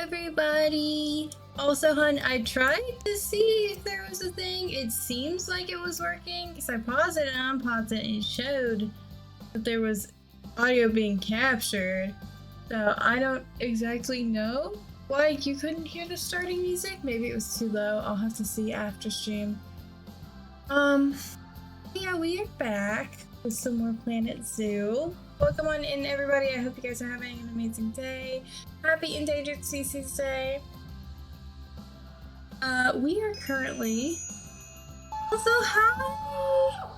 everybody! Also, hun, I tried to see if there was a thing. It seems like it was working because I paused it and unpaused it and it showed that there was audio being captured. So I don't exactly know why you couldn't hear the starting music. Maybe it was too low. I'll have to see after stream. Yeah, we are back with some more Planet Zoo. Welcome on in, everybody. I hope you guys are having an amazing day. Happy Endangered Species Day. We are currently... Also, hi!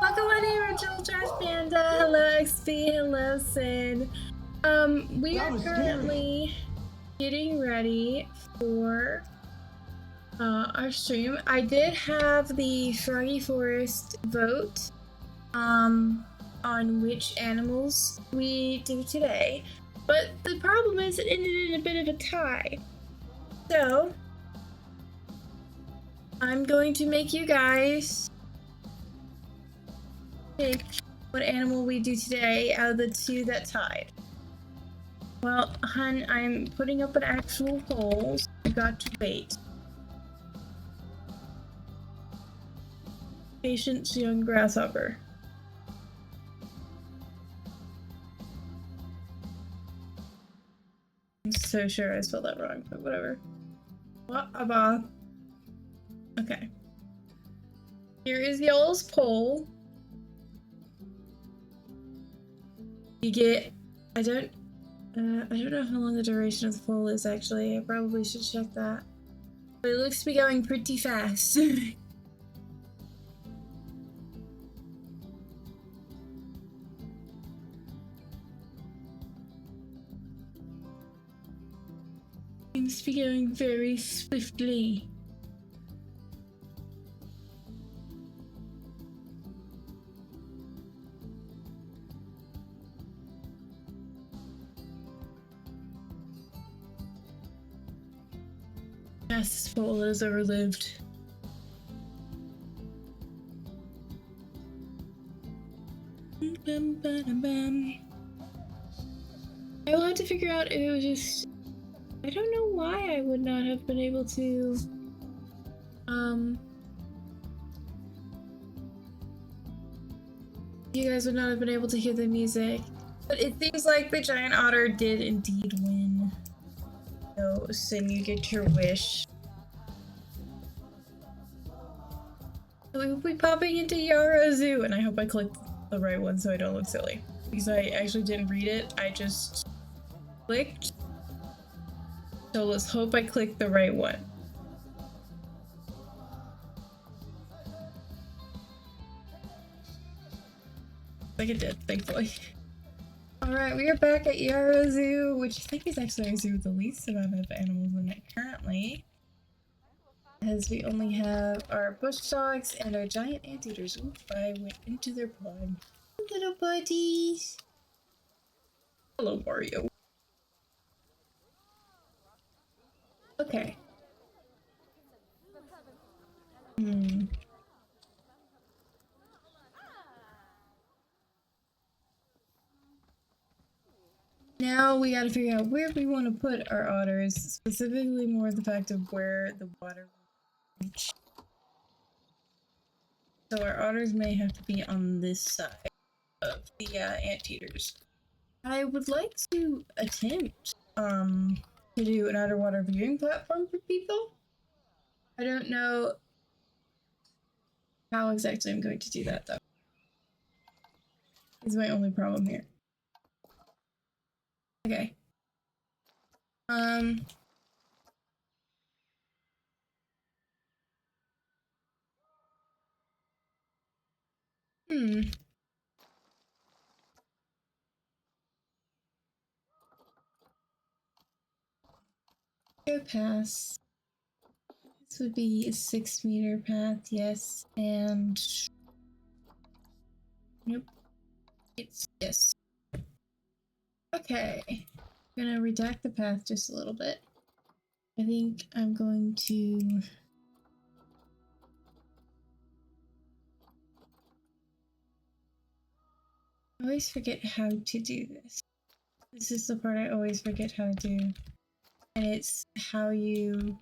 Welcome on in, Rachel Trash Panda. Hello, XP. Hello, Sid. We are currently getting ready for our stream. I did have the Froggy Forest vote on which animals we do today, but the problem is it ended in a bit of a tie. So I'm going to make you guys pick what animal we do today out of the two that tied. Well, hun, I'm putting up an actual poll, so I got to wait. Patience, young grasshopper. I'm so sure I spelled that wrong, but whatever. What about? Okay. Here is y'all's poll. You get. I don't know how long the duration of the poll is actually. I probably should check that. But it looks to be going pretty fast. Seems to be going very swiftly. Yes, this poll is overlived. I will have to figure out if it was just... I don't know why I would not have been able to, you guys would not have been able to hear the music. But it seems like the giant otter did indeed win. So, Sin, you get your wish. So we will be popping into Yarrow Zoo, and I hope I clicked the right one so I don't look silly. Because I actually didn't read it, I just clicked. So let's hope I clicked the right one. Like it did, thankfully. Alright, we are back at Yarrow Zoo, which I think is actually a zoo with the least amount of animals in it currently. As we only have our bush dogs and our giant anteaters. Ooh, I went into their pod. Little buddies! Hello, Mario. Okay. Now we gotta figure out where we want to put our otters, specifically more the fact of where the water will reach. So our otters may have to be on this side of the anteaters. I would like to attempt to do an underwater viewing platform for people. I don't know how exactly I'm going to do that though. Is my only problem here. Okay. Go pass. This would be a 6-meter path, yes, and nope. It's yes. Okay. I'm gonna redact the path just a little bit. I think I'm going to I always forget how to do this. This is the part I always forget how to do. and it's how you...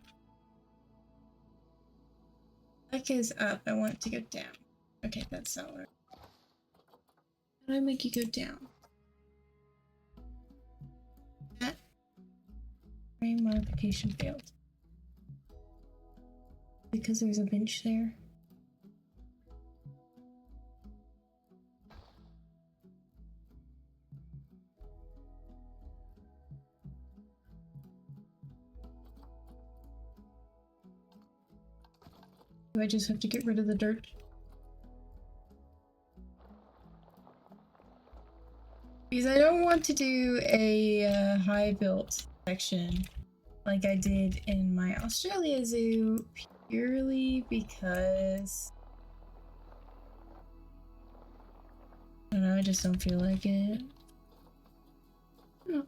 That goes up. I want it to go down. Okay, that's not what. How do I make you go down? That frame modification failed. Because there's a bench there. Do I just have to get rid of the dirt? Because I don't want to do a high built section like I did in my Australia zoo purely because I don't know, I just don't feel like it.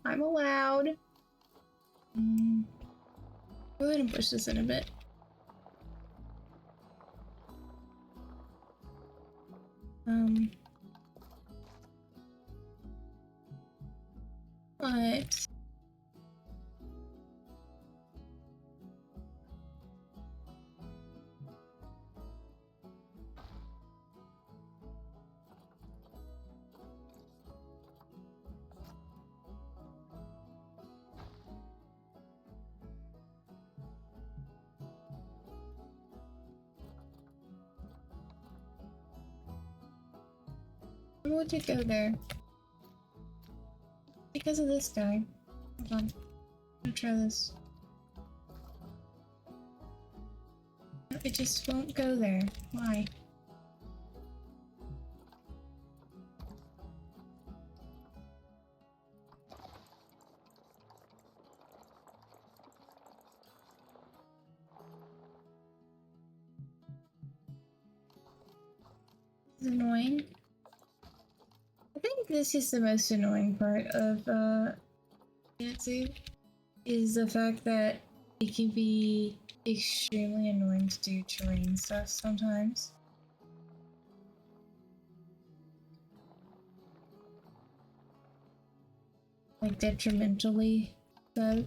I'm allowed. Go ahead and push this in a bit. What? I want to go there. Because of this guy. Hold on. I'm gonna try this. It just won't go there. Why? This is annoying. I think this is the most annoying part of Natsu, is the fact that it can be extremely annoying to do terrain stuff sometimes. Like detrimentally so.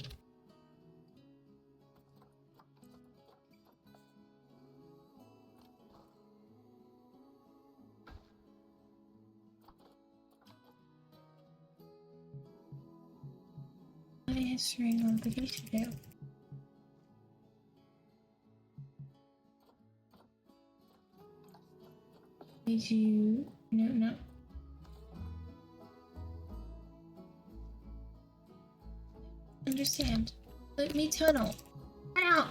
My history modification fail. Did you... No. Understand. Let me tunnel. Get out!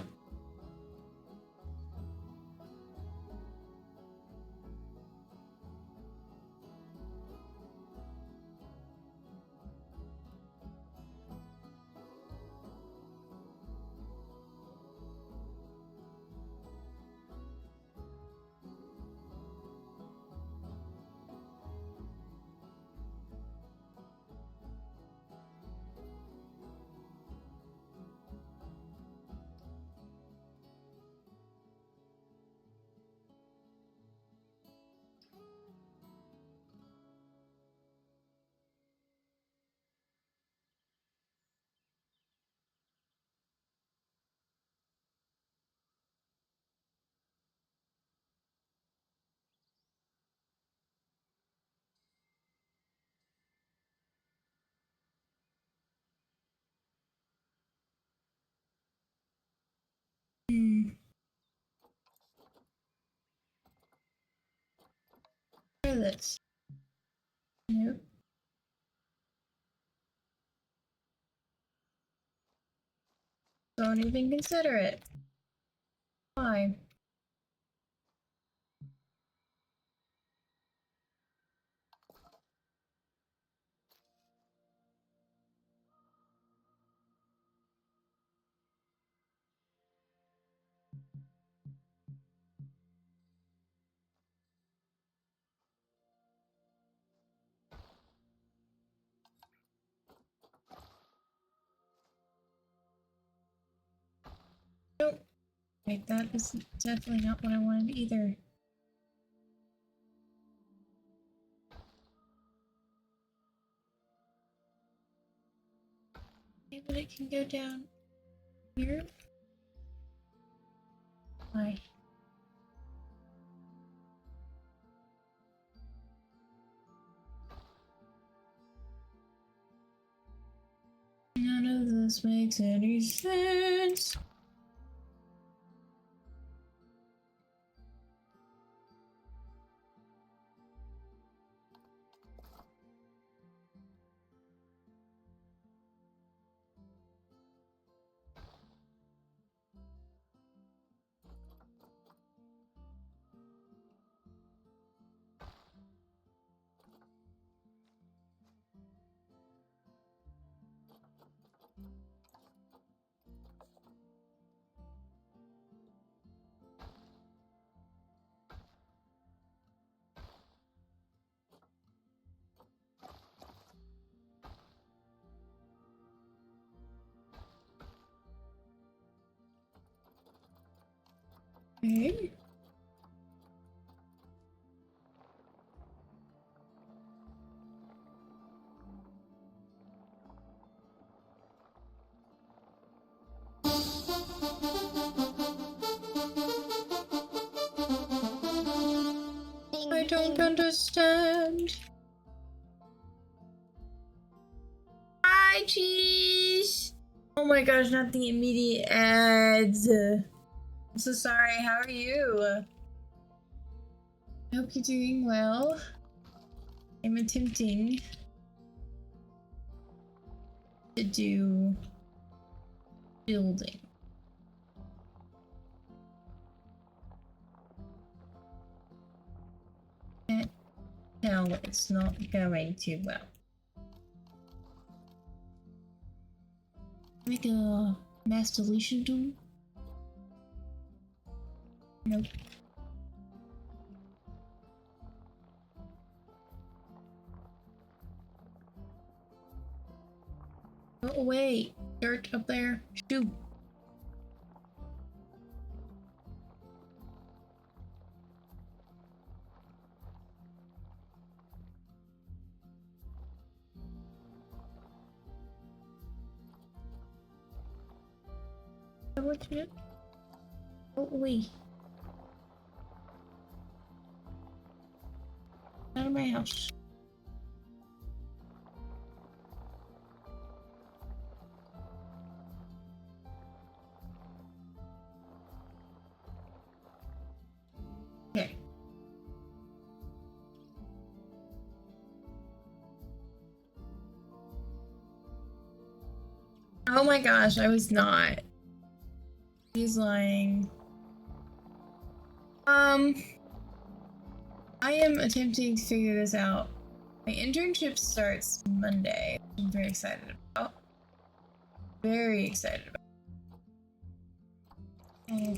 Try this. Nope. Don't even consider it. Why? Nope. Wait, that is definitely not what I wanted either. Okay, but it can go down Here. Why? None of this makes any sense. Okay. I don't understand. Hi, cheese! Oh my gosh, not the immediate ads. I'm so sorry, how are you? I hope you're doing well. I'm attempting to do building. No, it's not going too well. Make a mass deletion tool? Nope. Go away! Dirt up there. Shoot! Go away. Out of my house. Okay. Oh my gosh, I was not. He's lying. I am attempting to figure this out. My internship starts Monday. I'm very excited about. Very excited about. Oh.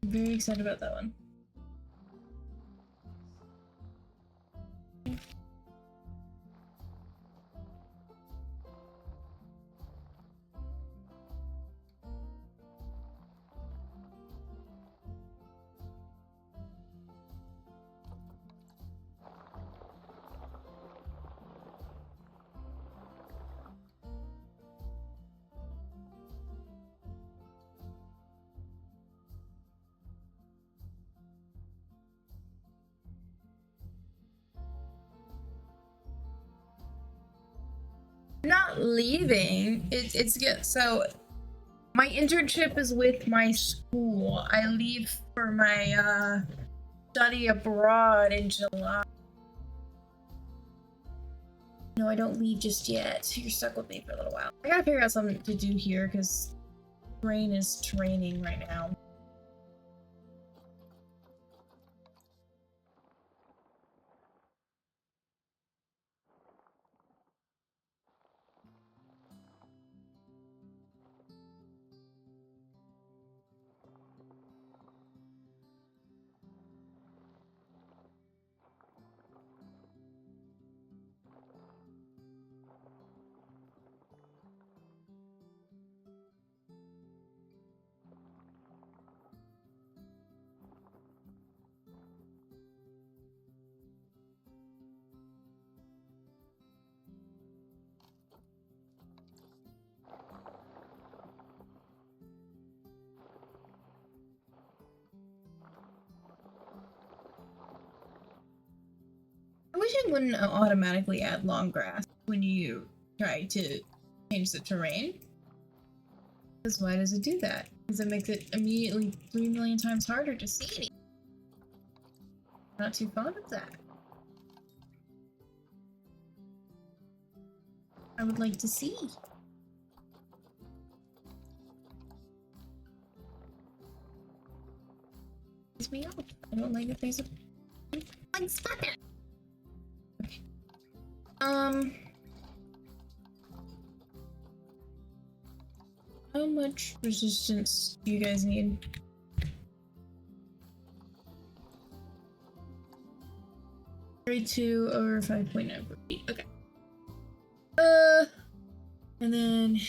I'm very excited about that one. I'm not leaving. It's good. So my internship is with my school. I leave for my study abroad in July. No, I don't leave just yet. So you're stuck with me for a little while. I gotta figure out something to do here because brain is training right now. it wouldn't automatically add long grass when you try to change the terrain. Because why does it do that? Because it makes it immediately 3 million times harder to see anything. Not too fond of that. I would like to see. Piss me off. I don't like that there's a blank spot there. Okay. How much resistance do you guys need? $32 over 5.9 per feet. Okay. And then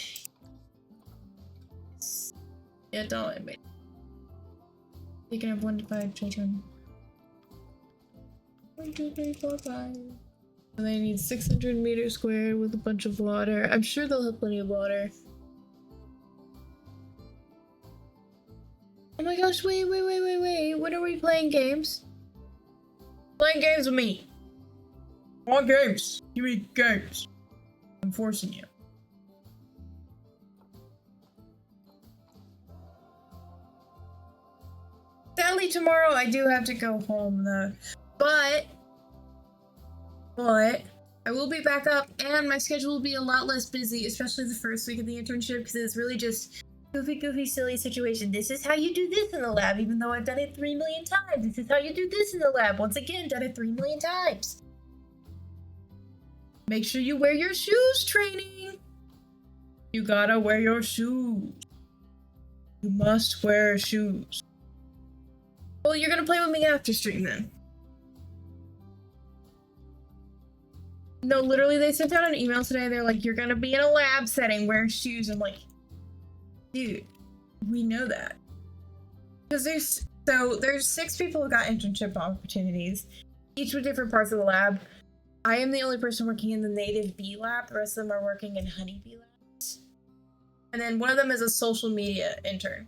yeah, don't wait. You can have 1 to 5 children. 1, 2, 3, 4, 5. And they need 600 meters squared with a bunch of water. I'm sure they'll have plenty of water. Oh my gosh, wait. When are we playing games? Playing games with me. I want games. Give me games. I'm forcing you. Sadly, tomorrow I do have to go home though. But I will be back up and my schedule will be a lot less busy, especially the first week of the internship, because it's really just goofy, silly situation. This is how you do this in the lab, even though I've done it 3 million times. This is how you do this in the lab. Once again, done it 3 million times. Make sure you wear your shoes, training. You gotta wear your shoes. You must wear shoes. Well, you're gonna play with me after stream then. No, literally, they sent out an email today. They're like, you're gonna be in a lab setting, wear shoes. I'm like, dude, we know that. Because there's 6 people who got internship opportunities, each with different parts of the lab. I am the only person working in the native bee lab. The rest of them are working in honeybee labs. And then one of them is a social media intern.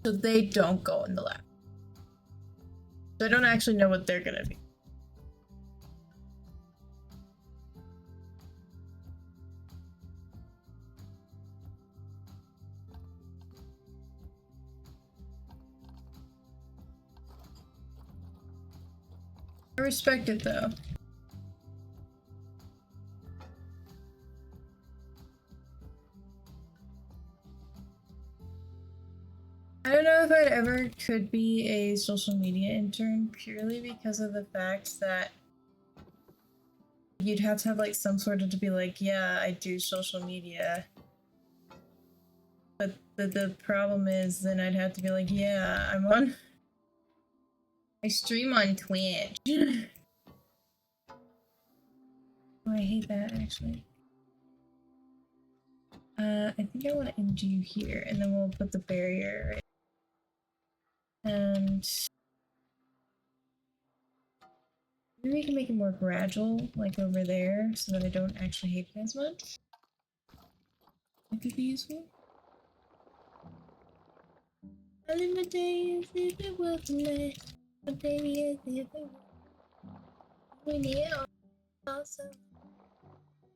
So they don't go in the lab. So I don't actually know what they're gonna be. I respect it though. I don't know if I'd ever could be a social media intern purely because of the fact that you'd have to have like some sort of to be like, yeah, I do social media. But the problem is then I'd have to be like, yeah, I stream on Twitch. Oh, I hate that actually. I think I want to end you here and then we'll put the barrier right. And maybe we can make it more gradual, like over there, so that I don't actually hate it as much. That could be useful. I live my day as if it was last. My day as if it was. We need also.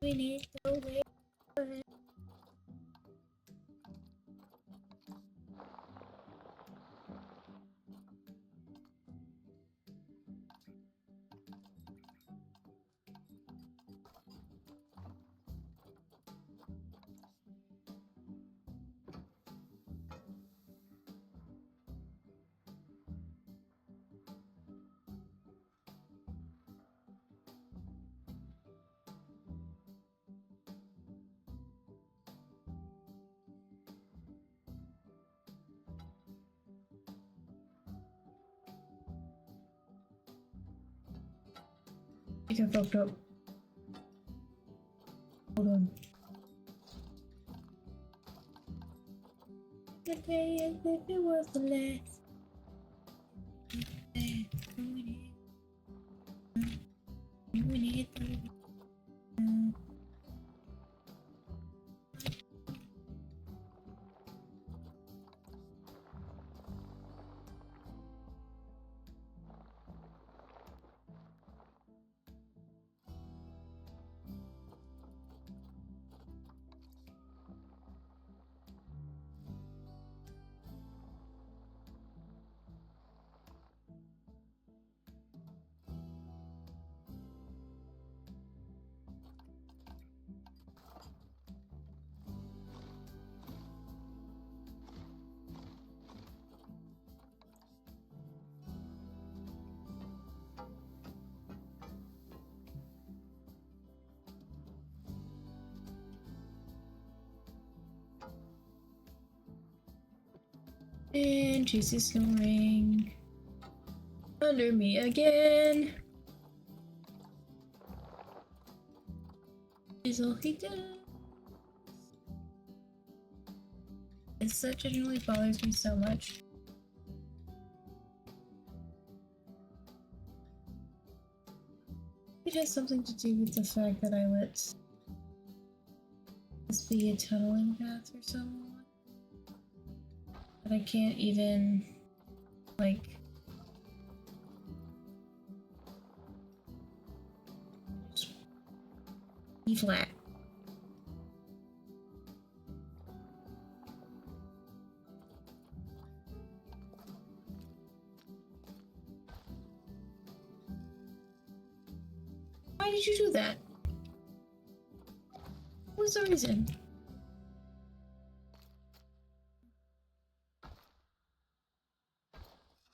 We need to wait for it. I got fucked up. Hold on. The day as if it was the last. And she's snoring under me again. Is all he does. That genuinely bothers me so much. It has something to do with the fact that I let this be a tunneling path for so long that I can't even, like, E flat. Why did you do that? What was the reason?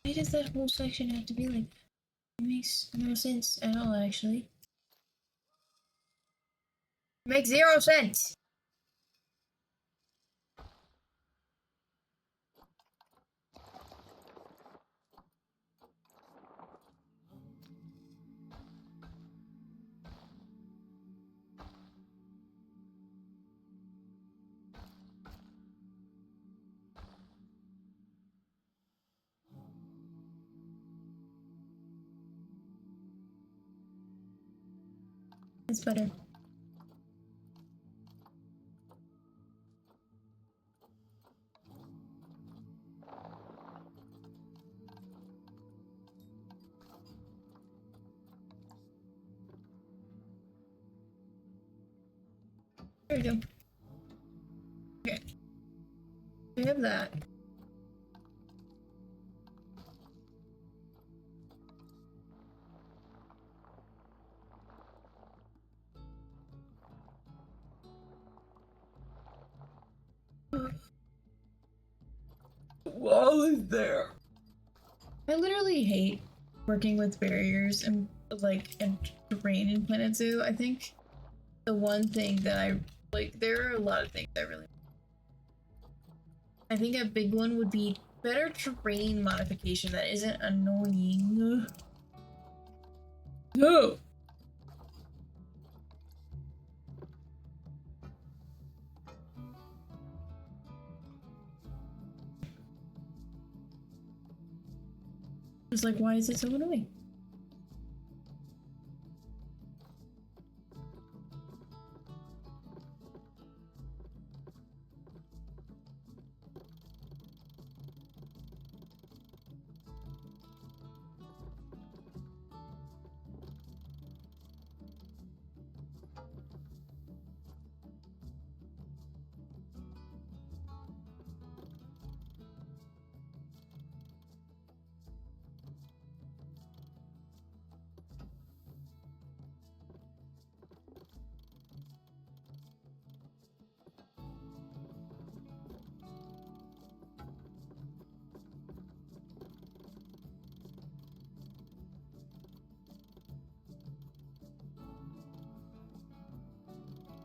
Why does that whole section have to be like that? It makes no sense at all, actually. It makes 0 sense! It's better. There we go. Okay. We have that. Wall is there. I literally hate working with barriers and terrain in Planet Zoo. I think the one thing that I like, there are a lot of things I really. I think a big one would be better terrain modification that isn't annoying. No. It's like, why is it so annoying?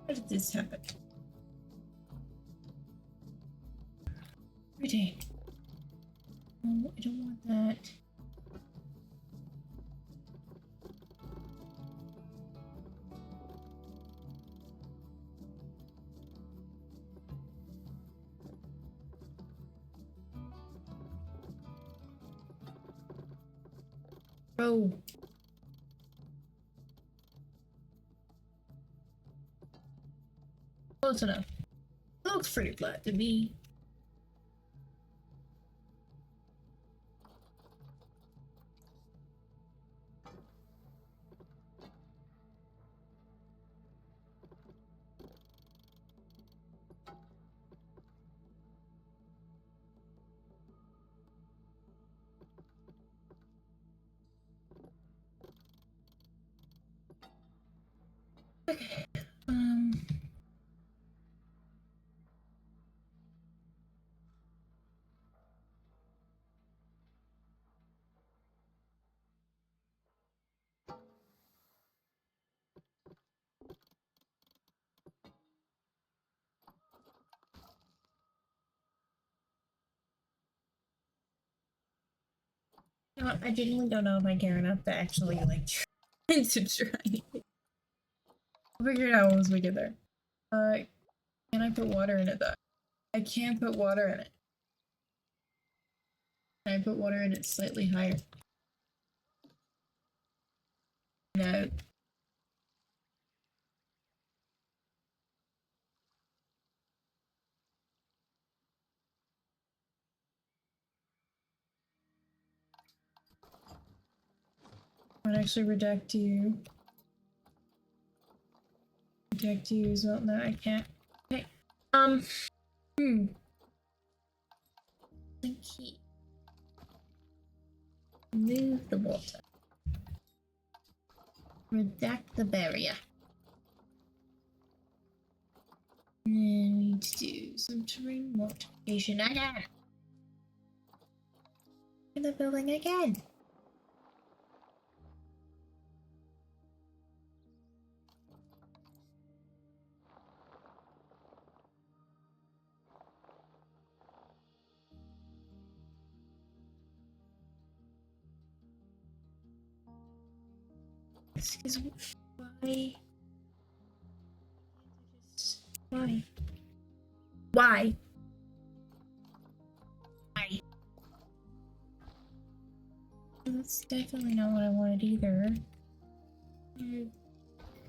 How did this happen? Retain. Oh, I don't want that. Bro. Close enough. It looks pretty flat to me. Okay. You know what? I genuinely don't know if I care enough to actually like try to try. I'll figure it out once we get there. Can I put water in it though? I can't put water in it. Can I put water in it slightly higher? No. I'd actually reject you. Reject you as well. No, I can't. Okay. The key. Move the water. Redact the barrier. And then we need to do some terrain modification again. In the building again. Because why? Why? Why? Why? That's definitely not what I wanted either.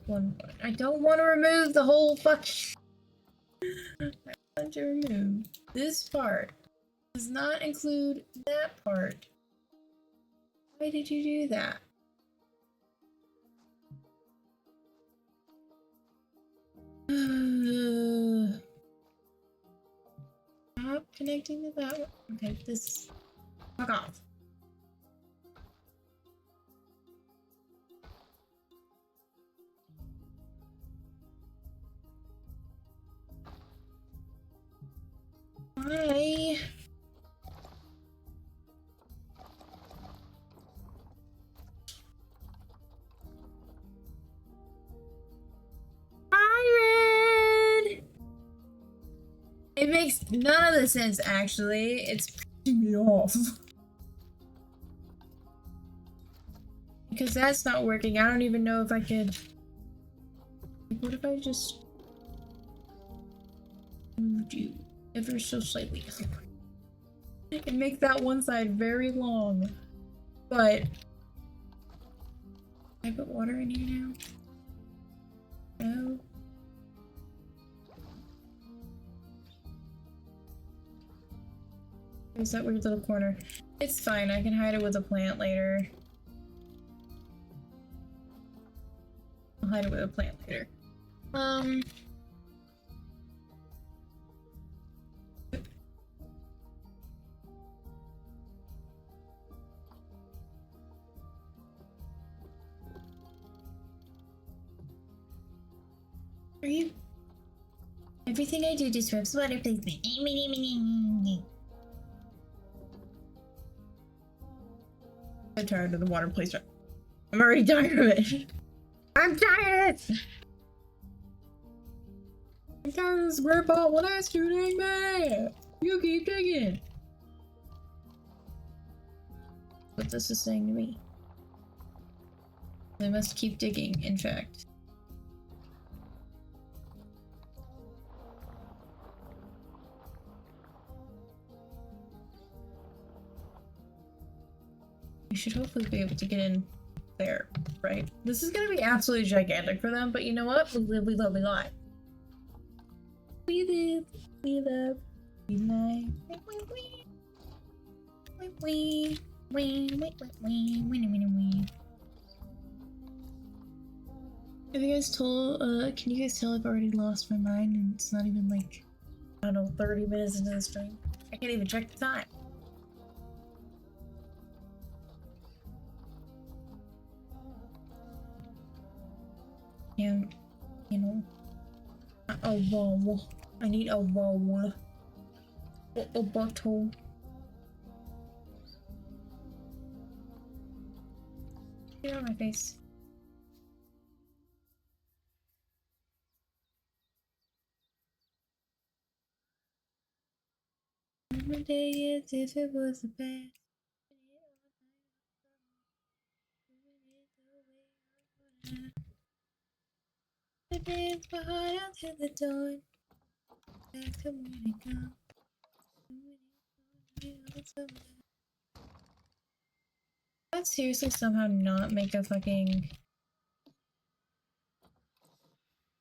One point. I don't want to remove the whole fucking. I want to remove this part. Does not include that part. Why did you do that? Stop connecting to that one. Okay, this. Fuck off. Why? Byron! It makes none of the sense, actually. It's pissing me off. Because that's not working. I don't even know if I could. Like, what if I just moved you ever so slightly? I can make that one side very long. But can I put water in here now? No. There's that weird little corner. It's fine, I can hide it with a plant later. I'll hide it with a plant later. Are you? Everything I do disrupts water placement. I'm tired of the water placement. I'm already tired of it. I'm tired of it! I'm tired of this square pot when I shooting me! You keep digging! What this is saying to me. I must keep digging, in fact. We should hopefully be able to get in there, right? This is gonna be absolutely gigantic for them, but you know what? We live, we love, we lie. We live, we love, we lie. Have you guys told, can you guys tell I've already lost my mind and it's not even like, I don't know, 30 minutes into the stream? I can't even check the time. And, you know, a wall. I need a wall. A bottle. Get out of my face. Every day as if it was the best. The dance my heart out to the dawn. Back to morning come. That seriously somehow not make a fucking...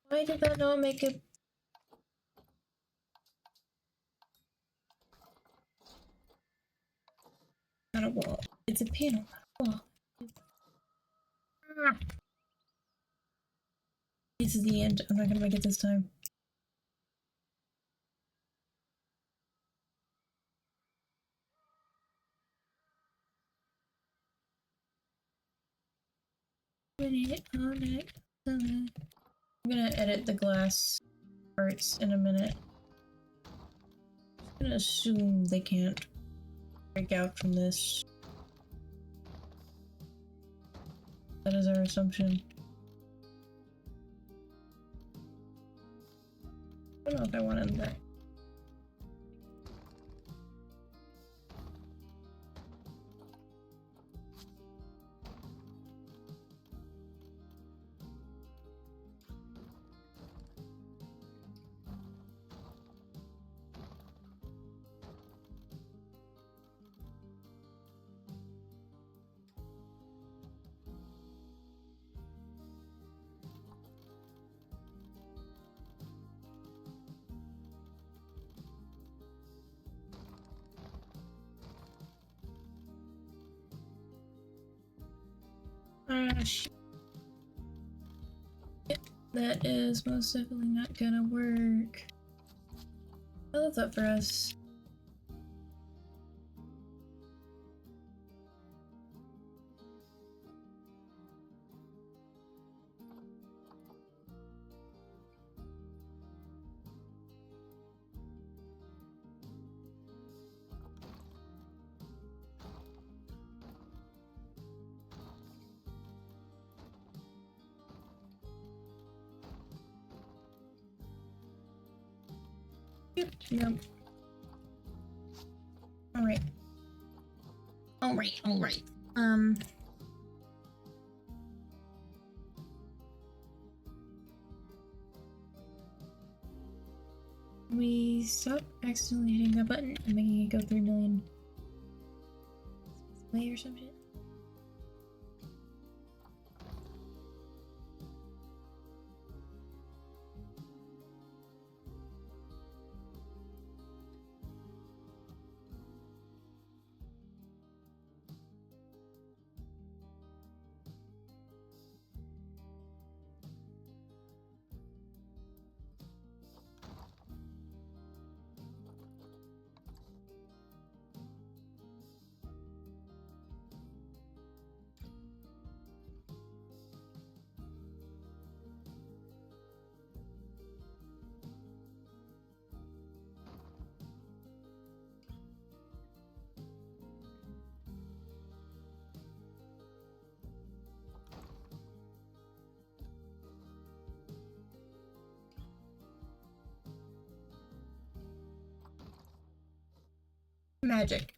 Why did that not make a... Not a wall. It's a panel, not a wall. Ah. This is the end. I'm not gonna make it this time. I'm gonna edit the glass parts in a minute. I'm gonna assume they can't break out from this. That is our assumption. I don't know if I want them there. Shit. That is most definitely not gonna work. I love that for us. Yep. Alright. Alright. We stop accidentally hitting that button and making it go 3 million way or some shit. Magic.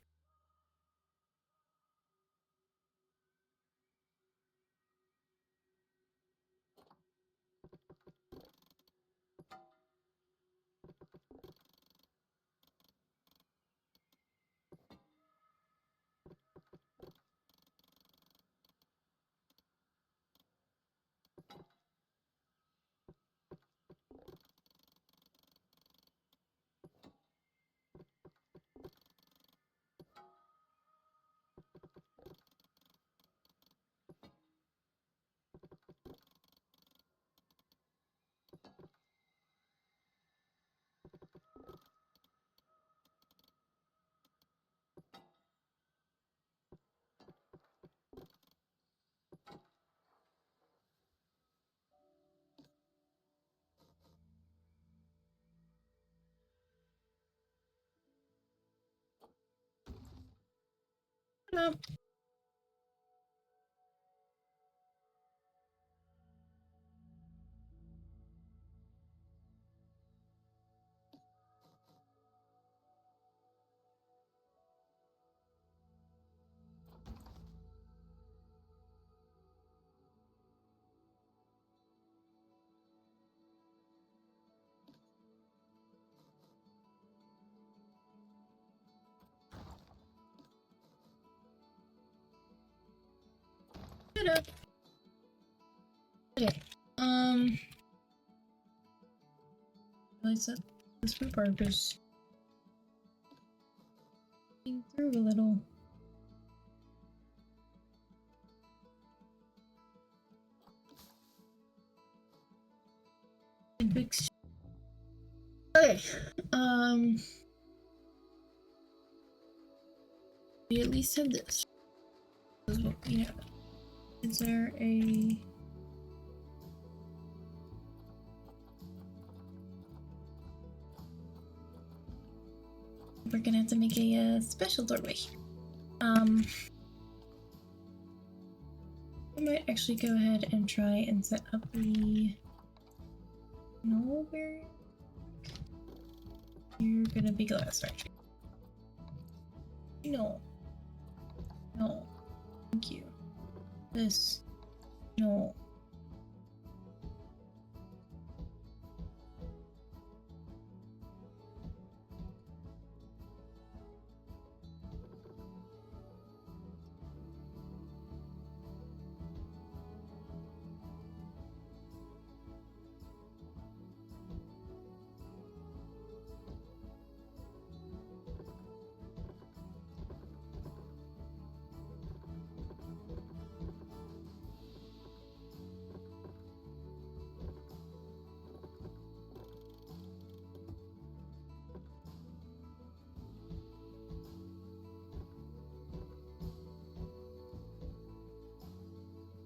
No. it up. Okay. Let's set this for purpose. Through a little. Okay. We at least have this. This is what we have. Is there a... We're gonna have to make a special doorway. I might actually go ahead and try and set up the... No, where... You're gonna be glass, right? No. No. Thank you. This. No.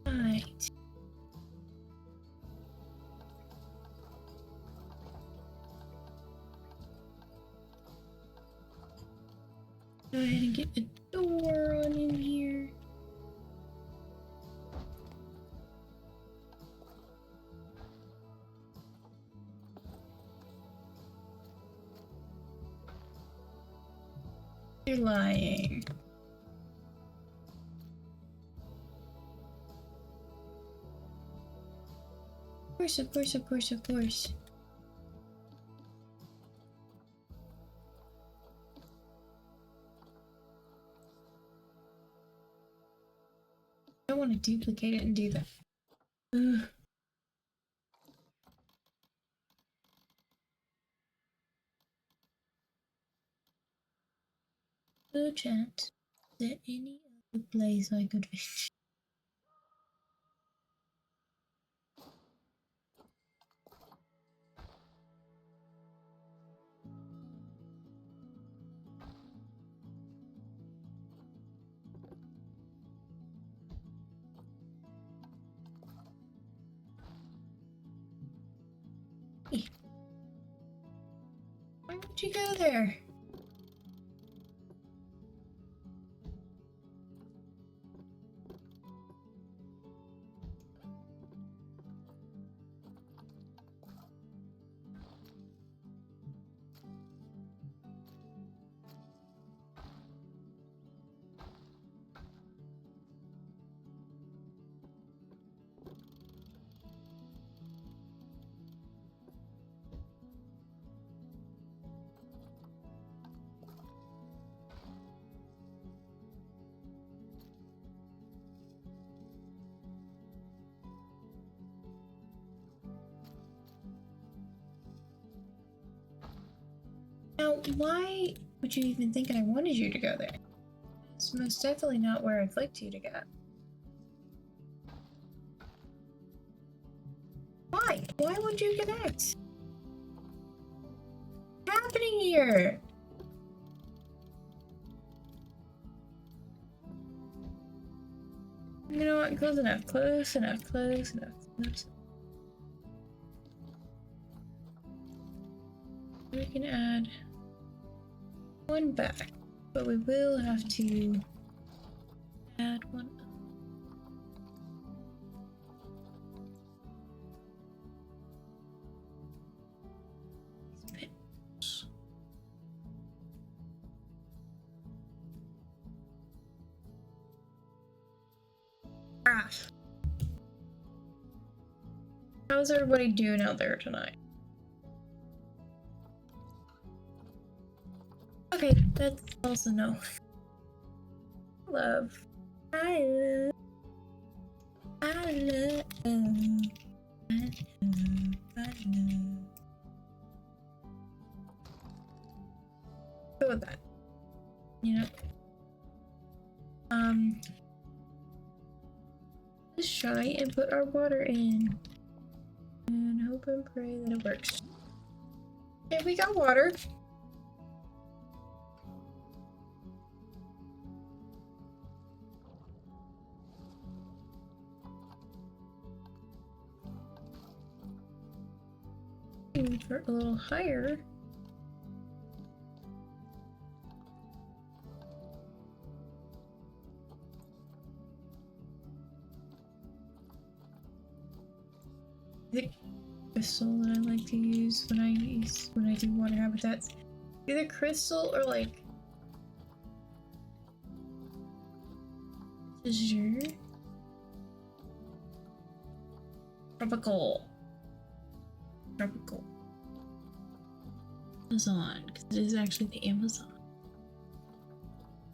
Right. Go ahead and get the door on in here. You're lying. Of course, of course, of course, of course. I don't want to duplicate it and do that. Ugh. So chat, is there any other place I could visit? Hey. Why would you go there? Now, why would you even think that I wanted you to go there? It's most definitely not where I'd like you to go. Why? Why would you connect? What's happening here? You know what? Close enough, close enough, close enough, close enough. We can add one back, but we will have to add one up. How's everybody doing out there tonight? Okay, that's also no. Love. Hi. I love. Go with that. You know. Let's try and put our water in. And hope and pray that it works. Okay, we got water. For a little higher. The crystal that I like to use when I do water habitats, either crystal or like azure, tropical. Amazon, because it is actually the Amazon.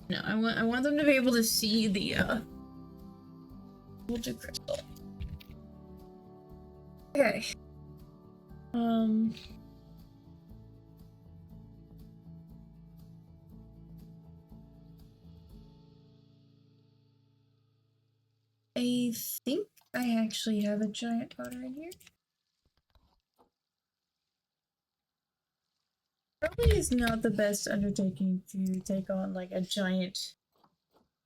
No, I want them to be able to see the we'll do crystal. Okay. I think I actually have a giant otter in here. Probably is not the best undertaking to take on like a giant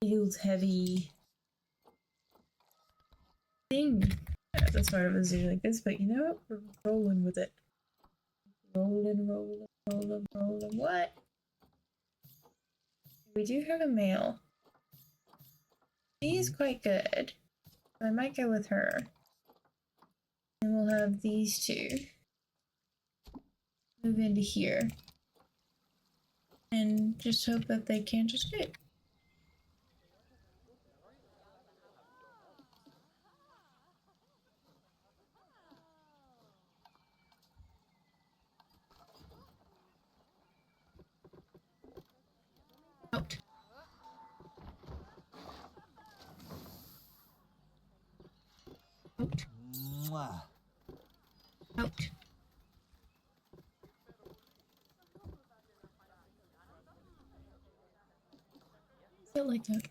field heavy thing that's part of a zoo like this, but you know what? We're rolling with it. Rolling. What? We do have a male. She's quite good. I might go with her. And we'll have these two move into here. And just hope that they can't escape. Out. Out. Out. Is it like that?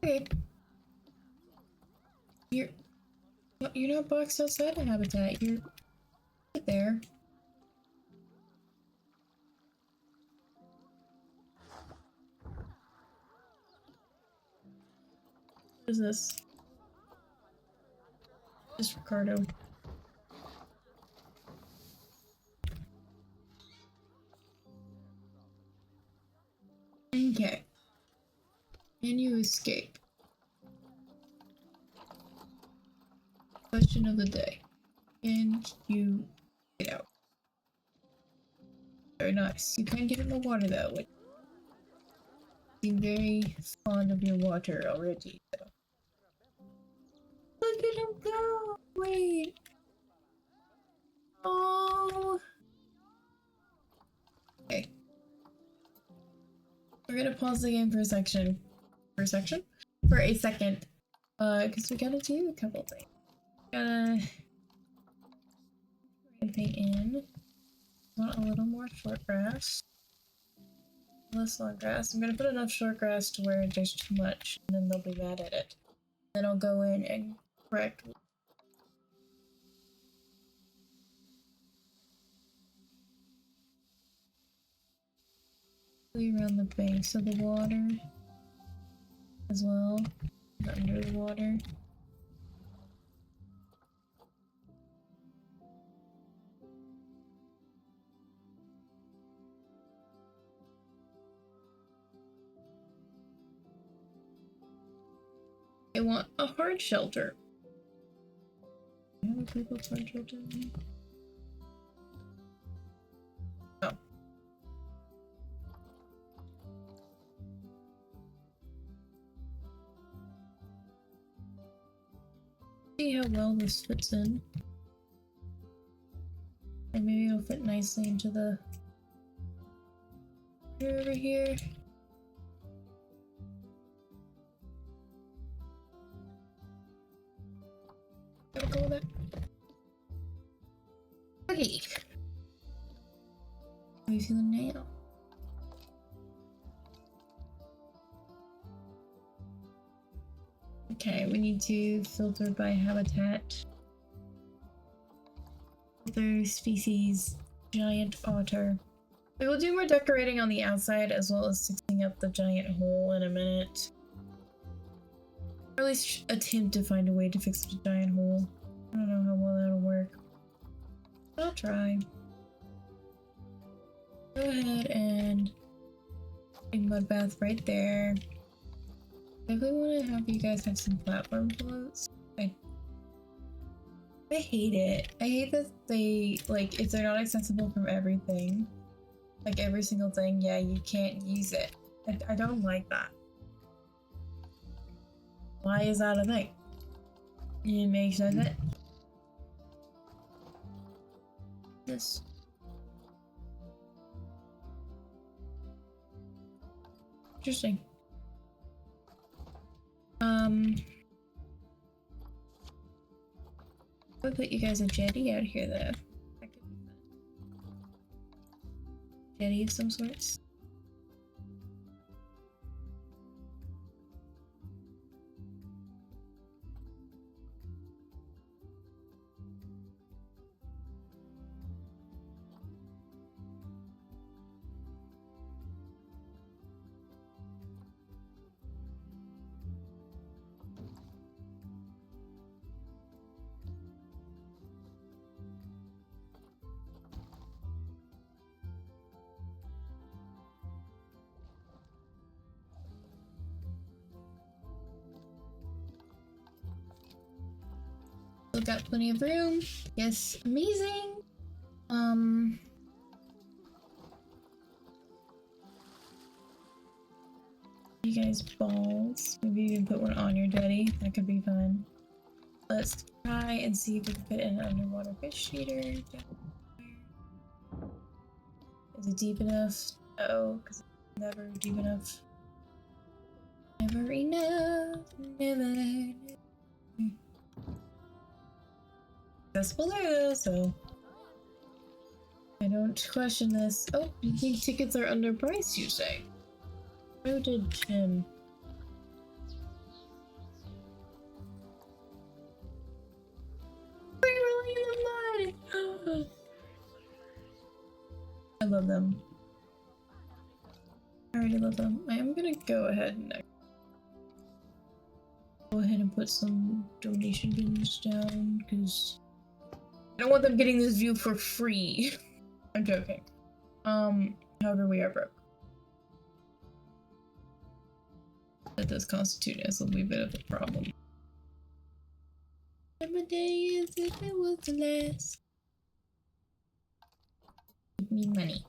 Okay. You're not boxed outside the habitat. You're right there. What is this? Just Ricardo. Okay. Can you escape? Question of the day. Can you get out? Very nice. You can get in the water though, which you seem very fond of your water already. So. Look at him go! Wait. Oh. Okay. We're gonna pause the game for a second. For a second. Because we gotta do a couple things. Gotta paint in. Want a little more short grass. Less long grass. I'm gonna put enough short grass to where there's too much, and then they'll be mad at it. Then I'll go in and correct. Around the base of the water as well, under the water. I want a hard shelter. I have a people's hard shelter. Oh. See how well this fits in. And maybe it'll fit nicely into the over here. Gotta go with it. Okay. How are you feeling now? Okay, we need to filter by habitat. Filter species, giant otter. We will do more decorating on the outside as well as fixing up the giant hole in a minute. Or at least attempt to find a way to fix the giant hole. I don't know how well that'll work. I'll try. Go ahead and a mud bath right there. Definitely want to have you guys have some platform floats. I hate it. I hate that they, like, if they're not accessible from everything, like every single thing, yeah, you can't use it. I don't like that. Why is that a thing? It makes no sense. This. Interesting. I'll put you guys a jetty out here though. That could be fun. Jetty of some sorts. Still got plenty of room. Yes, amazing. You guys balls. Maybe you can put one on your jetty. That could be fun. Let's try and see if we can fit an underwater fish feeder down there. Is it deep enough? No, because it's never deep enough. Never enough. Never. Accessible there, so I don't question this. Oh, you think tickets are underpriced, you say? Who did Jim? We're rolling in the mud! I love them. I already love them. I am gonna go ahead and put some donation bins down, because I don't want them getting this view for free. I'm joking. However, we are broke. That does constitute as a wee bit of a problem. Every day as if it was the last. Give me money.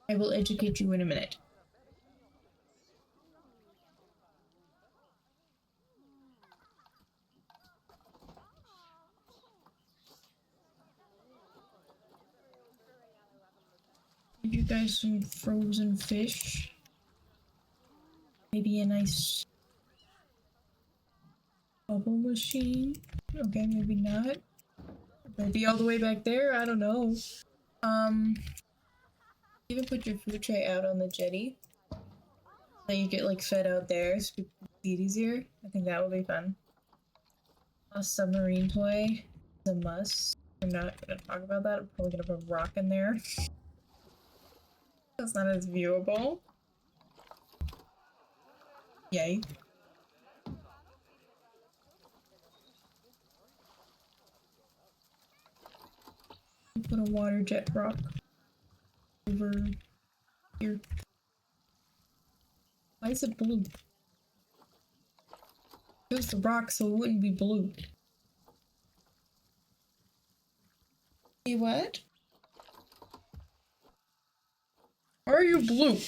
I will educate you in a minute. Give you guys some frozen fish. Maybe a nice bubble machine. Okay, maybe not. Maybe all the way back there, I don't know. Even put your food tray out on the jetty. So you get like fed out there so people can see it easier. I think that would be fun. A submarine toy is a must. I'm not gonna talk about that. I'm probably gonna put a rock in there. That's not as viewable. Yay. Put a water jet rock over here. Why is it blue? It was the rock, so it wouldn't be blue. Hey, what? Why are you blue?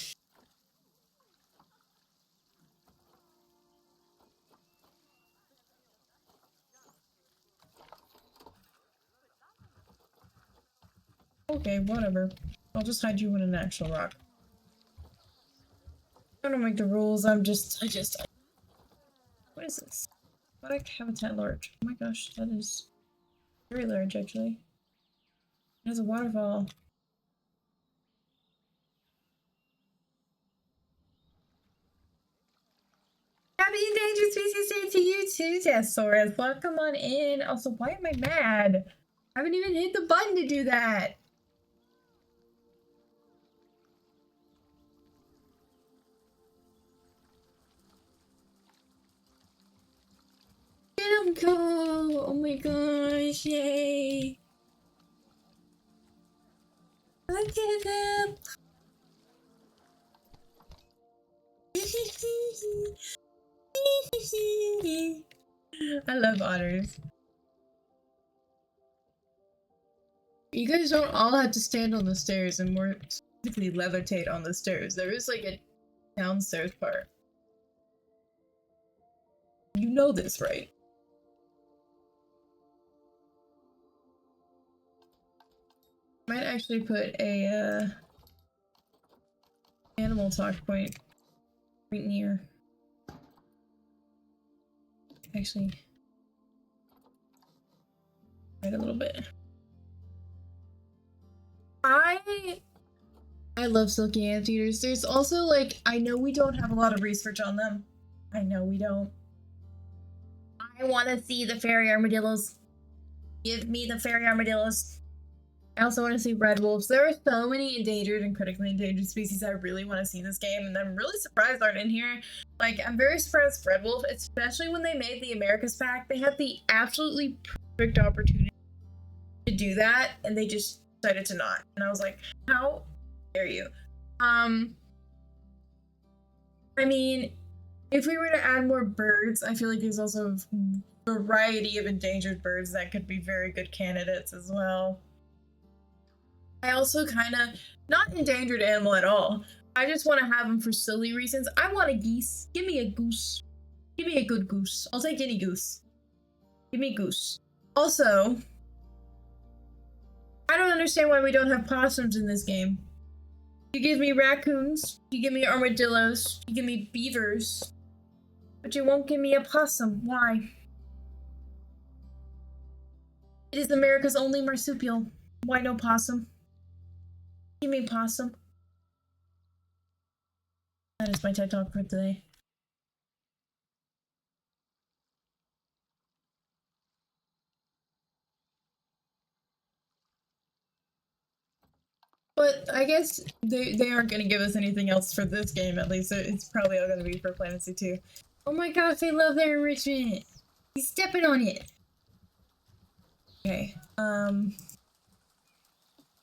Okay, whatever. I'll just hide you in an actual rock. I don't make the rules, I just... What is this? Aquatic habitat large. Oh my gosh, that is very large, actually. It has a waterfall. Happy Endangered Species Day to you too, Tessaurus. Welcome on in. Also, why am I mad? I haven't even hit the button to do that. Get him go! Oh my gosh, yay! Look at him! I love otters. You guys don't all have to stand on the stairs and more specifically levitate on the stairs. There is like a downstairs part. You know this, right? Might actually put a animal talk point right near. Actually, right a little bit. I love silky anteaters. There's also like, I know we don't have a lot of research on them. I know we don't. I want to see the fairy armadillos. Give me the fairy armadillos. I also want to see red wolves. There are so many endangered and critically endangered species I really want to see in this game, and I'm really surprised aren't in here. Like, I'm very surprised red wolf, especially when they made the Americas pack. They had the absolutely perfect opportunity to do that, and they just decided to not. And I was like, how dare you? I mean, if we were to add more birds, I feel like there's also a variety of endangered birds that could be very good candidates as well. I also kind of, not endangered animal at all. I just want to have them for silly reasons. I want a geese. Give me a goose. Give me a good goose. I'll take any goose. Give me goose. Also, I don't understand why we don't have possums in this game. You give me raccoons, you give me armadillos, you give me beavers, but you won't give me a possum. Why? It is America's only marsupial. Why no possum? Give me possum. That is my TED Talk for today. But I guess they aren't going to give us anything else for this game, at least. It's probably all going to be for Planet C2. Oh my gosh, they love their enrichment! He's stepping on it! Okay,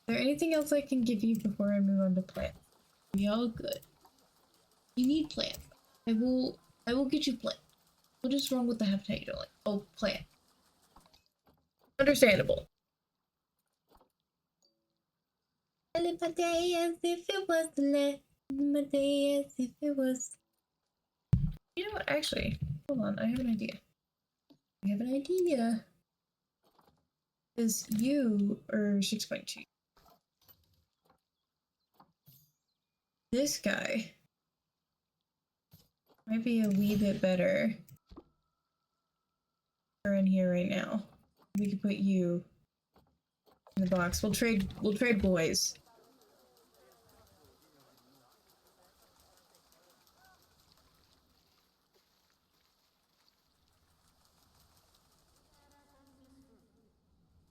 is there anything else I can give you before I move on to plant? Be all good. You need plant. I will get you plant. What is wrong with the habitat you don't like? Oh, plant. Understandable. I live my day as if it was the last. My day as if it was. You know what? Actually, hold on. I have an idea. I have an idea. Is you are 6.2. This guy might be a wee bit better. We're in here right now. We could put you in the box. We'll trade boys.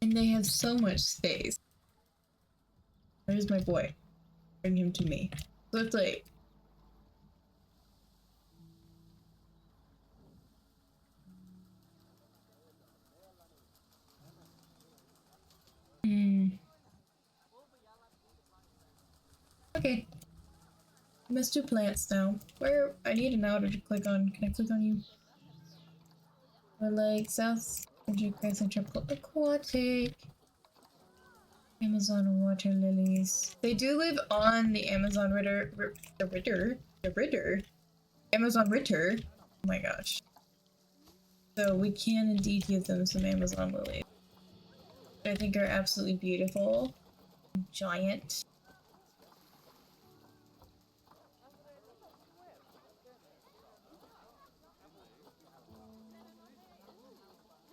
And they have so much space. Where's my boy? Bring him to me. So it's like... Okay. Let's do plants now. Where? I need an outer to click on. Can I click on you? Or like South Central Tropical Aquatic. Amazon water lilies. They do live on the Amazon Amazon Ritter. Oh my gosh. So we can indeed give them some Amazon lilies. I think are absolutely beautiful. giant.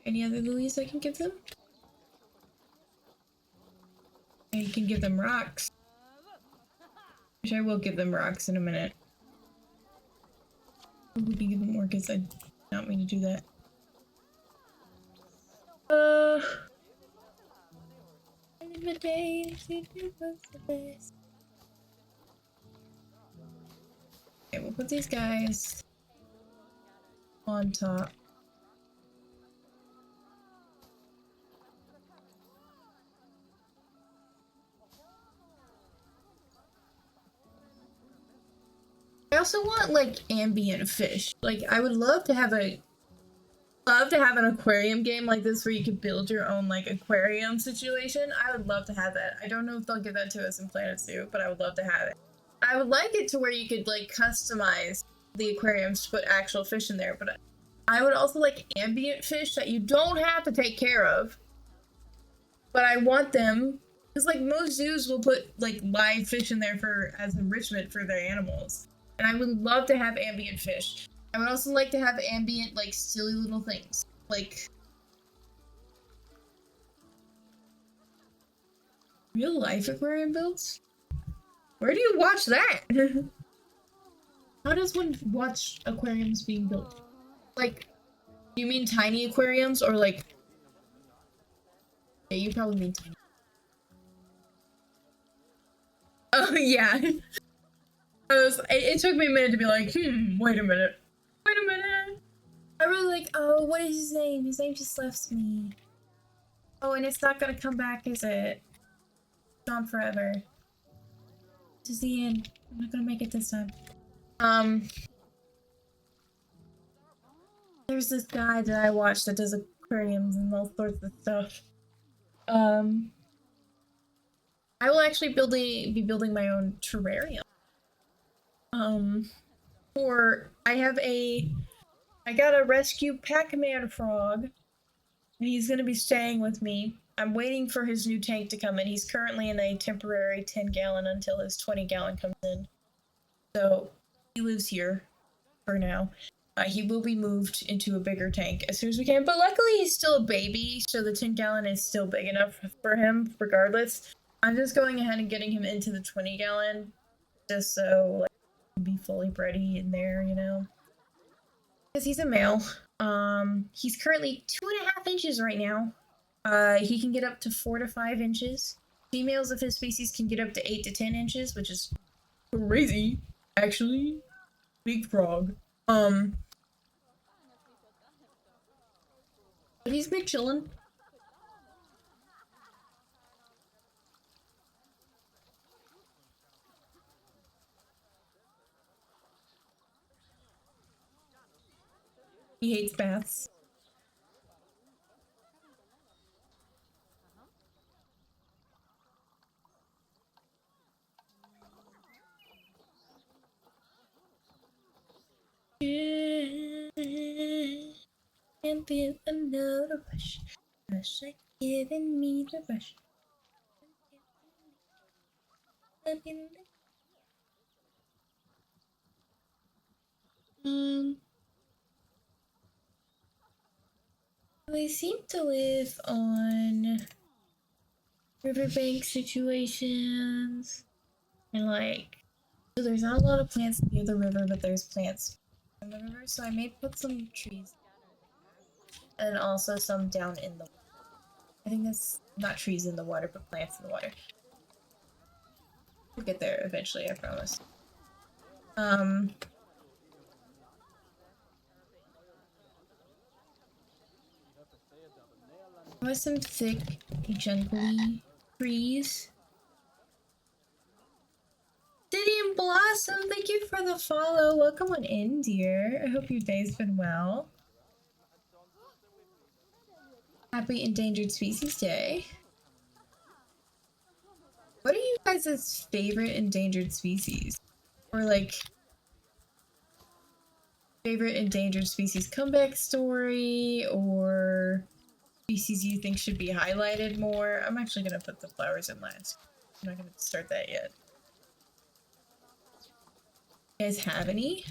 Any other lilies I can give them? You can give them rocks. Which I will give them rocks in a minute. We can give them orchids. I did not mean to do that. Okay, we'll put these guys on top. I also want like ambient fish. Like I would love to have an aquarium game like this where you could build your own like aquarium situation. I would love to have that. I don't know if they'll give that to us in Planet Zoo, but I would love to have it. I would like it to where you could like customize the aquariums to put actual fish in there, but I would also like ambient fish that you don't have to take care of. But I want them because like most zoos will put like live fish in there for as enrichment for their animals. And I would love to have ambient fish. I would also like to have ambient, like, silly little things. Like... real life aquarium builds? Where do you watch that? How does one watch aquariums being built? Like, you mean tiny aquariums or like... yeah, you probably mean tiny. Oh, yeah. It took me a minute to be like, wait a minute. Wait a minute. I really like, oh, what is his name? His name just left me. Oh, and it's not gonna come back, is it? It's gone forever. This is the end. I'm not gonna make it this time. There's this guy that I watch that does aquariums and all sorts of stuff. I will actually be building my own terrarium. I got a rescue Pac-Man frog, and he's gonna be staying with me. I'm waiting for his new tank to come in. He's currently in a temporary 10-gallon until his 20-gallon comes in. So, he lives here for now. He will be moved into a bigger tank as soon as we can, but luckily he's still a baby, so the 10-gallon is still big enough for him, regardless. I'm just going ahead and getting him into the 20-gallon, just so, like, be fully breddy in there, you know? Because he's a male. He's currently 2.5 inches right now. He can get up to 4 to 5 inches. Females of his species can get up to 8 to 10 inches, which is crazy, actually. Big frog. But he's been chillin'. He hates baths. Can't be another rush. Rush like giving me the rush. They seem to live on riverbank situations and like, so there's not a lot of plants near the river, but there's plants in the river, so I may put some trees and also some down in the water. I think that's not trees in the water, but plants in the water. We'll get there eventually, I promise. With some thick, jungly trees. City and Blossom, thank you for the follow. Welcome on in, dear. I hope your day's been well. Happy Endangered Species Day. What are you guys' favorite endangered species? Or like, favorite endangered species comeback story, or species you think should be highlighted more? I'm actually gonna put the flowers in last. I'm not gonna start that yet. You guys have any?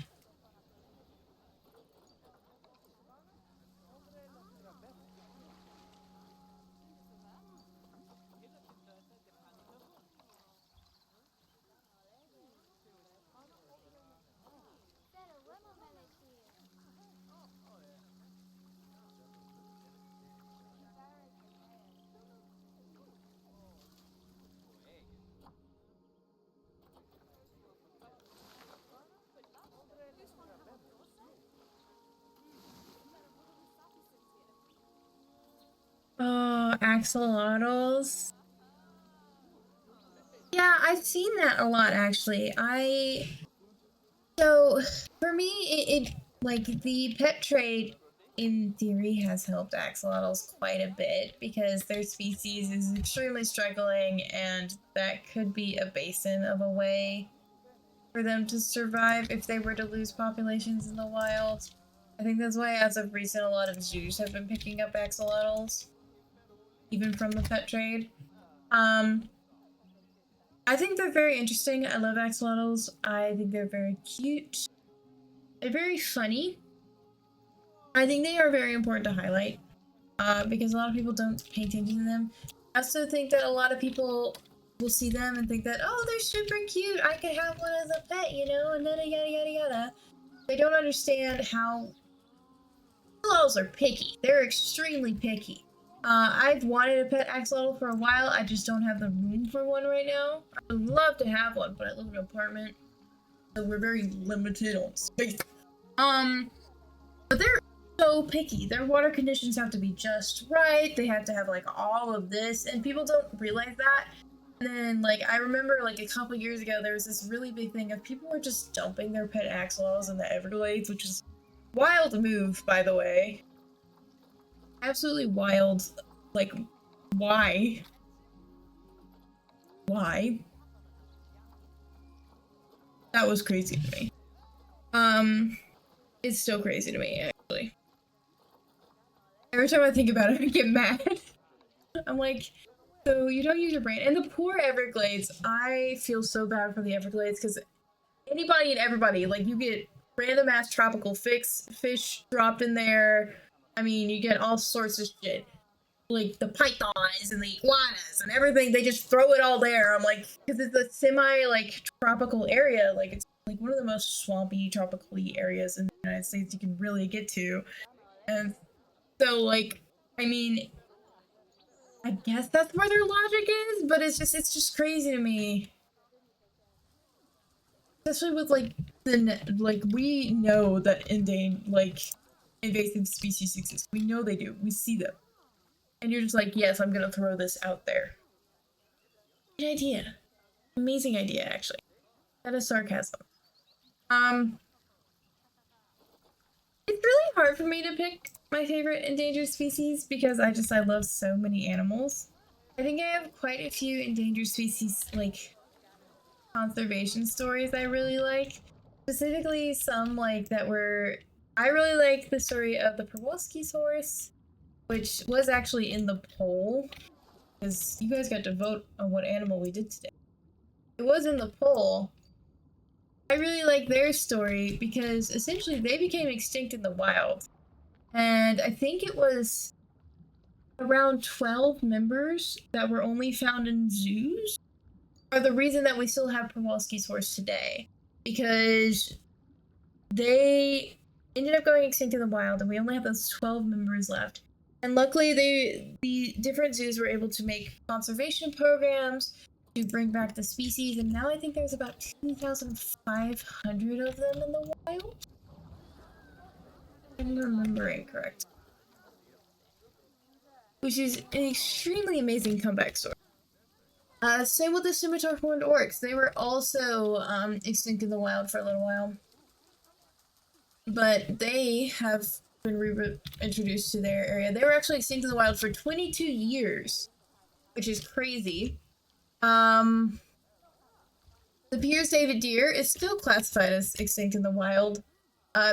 Oh, axolotls. Yeah, I've seen that a lot actually. So for me, it like the pet trade in theory has helped axolotls quite a bit because their species is extremely struggling, and that could be a basin of a way for them to survive if they were to lose populations in the wild. I think that's why, as of recent, a lot of zoos have been picking up axolotls, even from the pet trade. I think they're very interesting. I love axolotls. I think they're very cute. They're very funny. I think they are very important to highlight because a lot of people don't pay attention to them. I also think that a lot of people will see them and think that, oh, they're super cute. I could have one as a pet, you know, and then yada yada yada. They don't understand how axolotls are picky. They're extremely picky. I've wanted a pet axolotl for a while. I just don't have the room for one right now. I would love to have one, but I live in an apartment, so we're very limited on space. But they're so picky. Their water conditions have to be just right. They have to have like all of this, and people don't realize that. And then, like, I remember like a couple years ago, there was this really big thing of people were just dumping their pet axolotls in the Everglades, which is wild move, by the way. Absolutely wild. Like, why? Why? That was crazy to me. It's still crazy to me, actually. Every time I think about it, I get mad. I'm like, so you don't use your brain. And the poor Everglades, I feel so bad for the Everglades because anybody and everybody, like, you get random ass tropical fish dropped in there. I mean, you get all sorts of shit. Like the pythons and the iguanas and everything, they just throw it all there. I'm like, because it's a semi like tropical area, like it's like one of the most swampy tropically areas in the United States you can really get to. And so like, I mean, I guess that's where their logic is, but it's just crazy to me. Especially with like we know that invasive species exist. We know they do. We see them. And you're just like, yes, I'm gonna throw this out there. Good idea. Amazing idea, actually. That is sarcasm. It's really hard for me to pick my favorite endangered species because I love so many animals. I think I have quite a few endangered species, like, conservation stories I really like. Specifically, some, like, that were... I really like the story of the Przewalski horse, which was actually in the poll, because you guys got to vote on what animal we did today. It was in the poll. I really like their story because essentially they became extinct in the wild. And I think it was around 12 members that were only found in zoos are the reason that we still have Przewalski's horse today. Because they ended up going extinct in the wild and we only have those 12 members left. And luckily the different zoos were able to make conservation programs to bring back the species, and now I think there's about 2,500 of them in the wild. If I'm remembering correct. Which is an extremely amazing comeback story. Same with the scimitar horned oryx. They were also extinct in the wild for a little while. But they have been reintroduced to their area. They were actually extinct in the wild for 22 years, which is crazy. The Pierce David deer is still classified as extinct in the wild,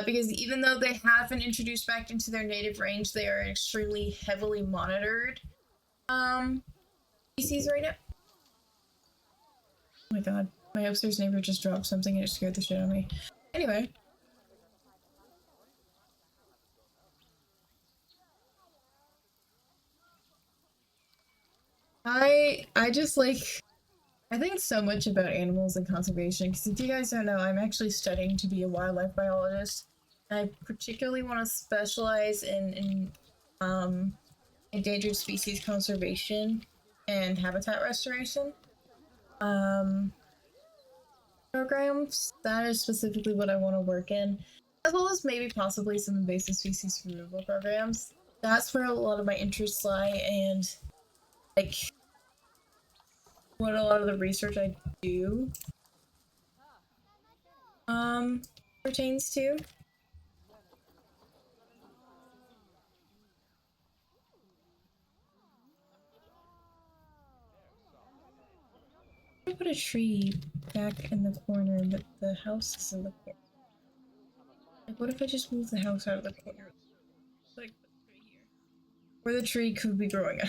because even though they have been introduced back into their native range, they are extremely heavily monitored species right now. Oh my god, my upstairs neighbor just dropped something and it scared the shit out of me. Anyway. I just like, I think so much about animals and conservation, because if you guys don't know, I'm actually studying to be a wildlife biologist. I particularly want to specialize in endangered species conservation and habitat restoration programs. That is specifically what I want to work in, as well as maybe possibly some invasive species removal programs. That's where a lot of my interests lie, and like what a lot of the research I do pertains to. I put a tree back in the corner, but the house is in the corner. Like, what if I just move the house out of the corner? Like, put the tree here. Where the tree could be growing up.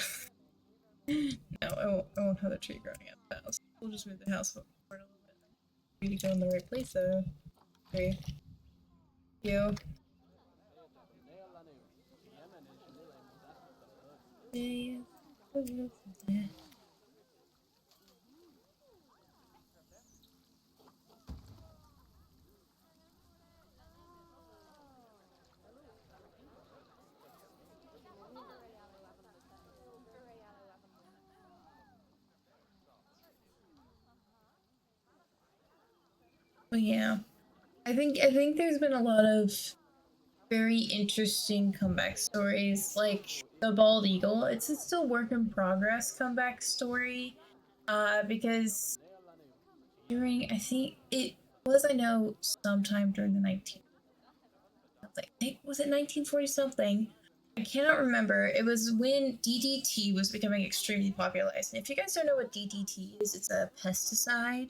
No, I won't have the tree growing up the house. We'll just move the house forward a little bit. Need to go in the right place, though. Okay. You. But yeah, I think there's been a lot of very interesting comeback stories, like the bald eagle. It's a still work in progress comeback story, because during, I think it was, I know, sometime during the 19, I think, was it 1940 something? I cannot remember. It was when DDT was becoming extremely popularized. And if you guys don't know what DDT is, it's a pesticide.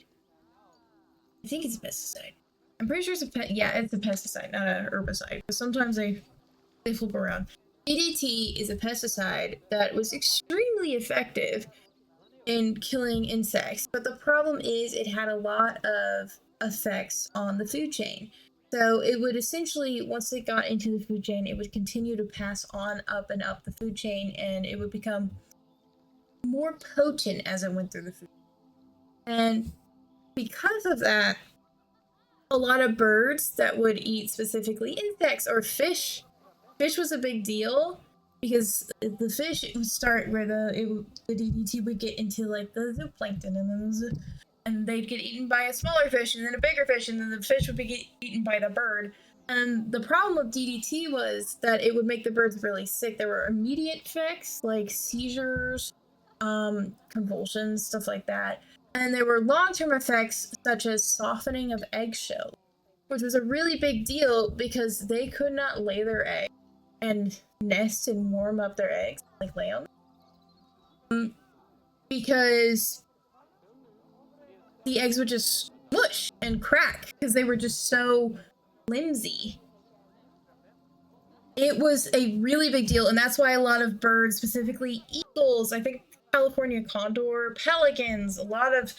I think it's a pesticide. I'm pretty sure it's it's a pesticide, not a herbicide. But sometimes they flip around. DDT is a pesticide that was extremely effective in killing insects, but the problem is it had a lot of effects on the food chain. So it would essentially, once it got into the food chain, it would continue to pass on up and up the food chain, and it would become more potent as it went through the food. And because of that, a lot of birds that would eat specifically insects or fish was a big deal, because the fish would start where the DDT would get into like the zooplankton, and then and they'd get eaten by a smaller fish, and then a bigger fish, and then the fish would get eaten by the bird. And the problem with DDT was that it would make the birds really sick. There were immediate effects like seizures, convulsions, stuff like that. And there were long-term effects such as softening of eggshells, which was a really big deal because they could not lay their eggs and nest and warm up their eggs like lambs, because the eggs would just smush and crack because they were just so flimsy. It was a really big deal, and that's why a lot of birds, specifically eagles, I think California condor, pelicans, a lot of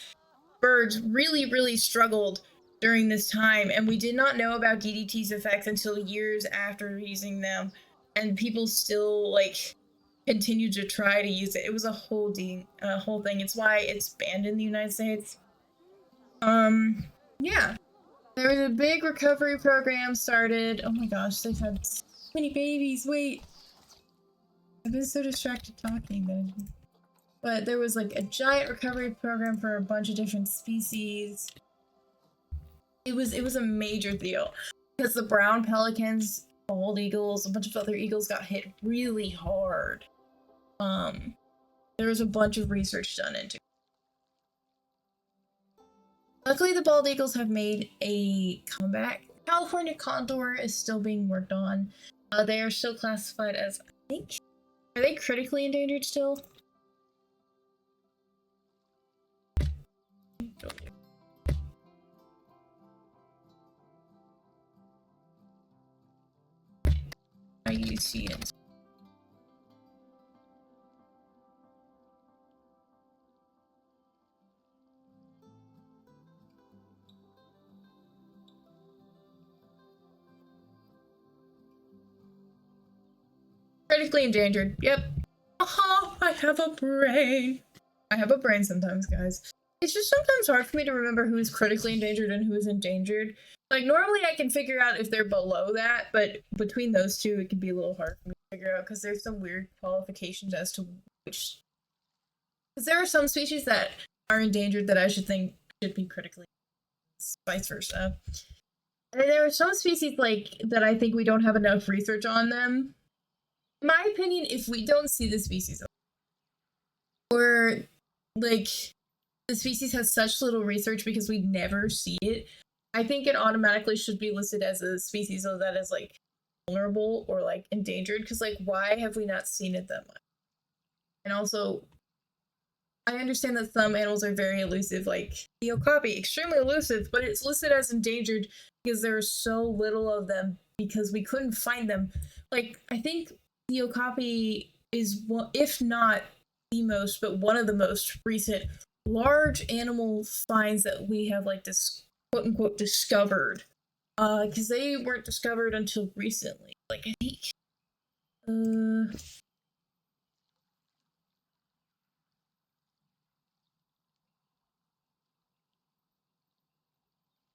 birds really struggled during this time, and we did not know about DDT's effects until years after using them, and people still like continued to try to use it. It was a whole thing. It's why it's banned in the United States. Yeah. There was a big recovery program started. Oh my gosh, they've had so many babies. Wait. I've been so distracted talking that but there was like a giant recovery program for a bunch of different species. It was a major deal because the brown pelicans, bald eagles, a bunch of other eagles got hit really hard. There was a bunch of research done into it. Luckily, the bald eagles have made a comeback. California condor is still being worked on. They are still classified as, I think, are they critically endangered still? IUCNs. critically endangered. Yep. I have a brain. I have a brain sometimes, guys. It's just sometimes hard for me to remember who is critically endangered and who is endangered. Like, normally I can figure out if they're below that, but between those two, it can be a little hard for me to figure out because there's some weird qualifications as to which. Because there are some species that are endangered that I should think should be critically, vice versa. And there are some species like that I think we don't have enough research on them. In my opinion, if we don't see the species, or like the species has such little research because we never see it, I think it automatically should be listed as a species that is like vulnerable or like endangered. Because like, why have we not seen it that much? And also, I understand that some animals are very elusive, like the okapi, extremely elusive, but it's listed as endangered because there are so little of them because we couldn't find them. Like, I think the okapi is one, if not the most, but one of the most recent large animal finds that we have like this quote unquote discovered. Because they weren't discovered until recently. Like, I think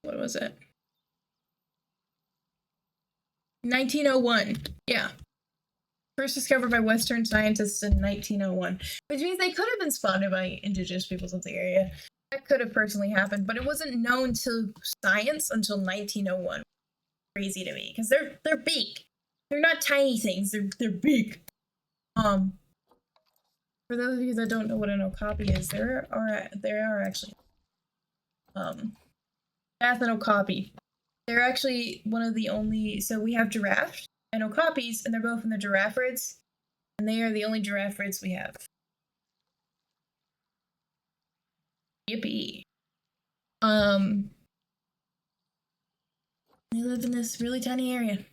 what was it? 1901. Yeah. First discovered by Western scientists in 1901. Which means they could have been spotted by indigenous peoples of the area. That could have personally happened, but it wasn't known to science until 1901. Crazy to me, because they're big. They're not tiny things, they're big. For those of you that don't know what an okapi is, there are actually that's an okapi. They're actually one of the only, so we have giraffes and okapis, and they're both in the giraffarids, and they are the only giraffarids we have. Yippee. They live in this really tiny area.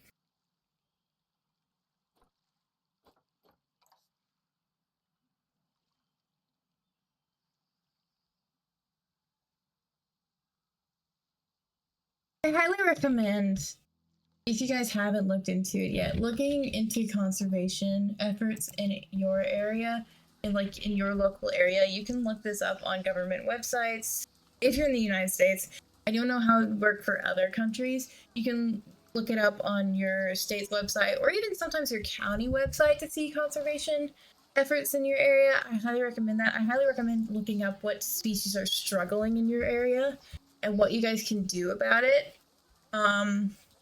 I highly recommend, if you guys haven't looked into it yet, looking into conservation efforts in your area and like in your local area. You can look this up on government websites. If you're in the United States, I don't know how it would work for other countries. You can look it up on your state's website or even sometimes your county website to see conservation efforts in your area. I highly recommend that. I highly recommend looking up what species are struggling in your area and what you guys can do about it.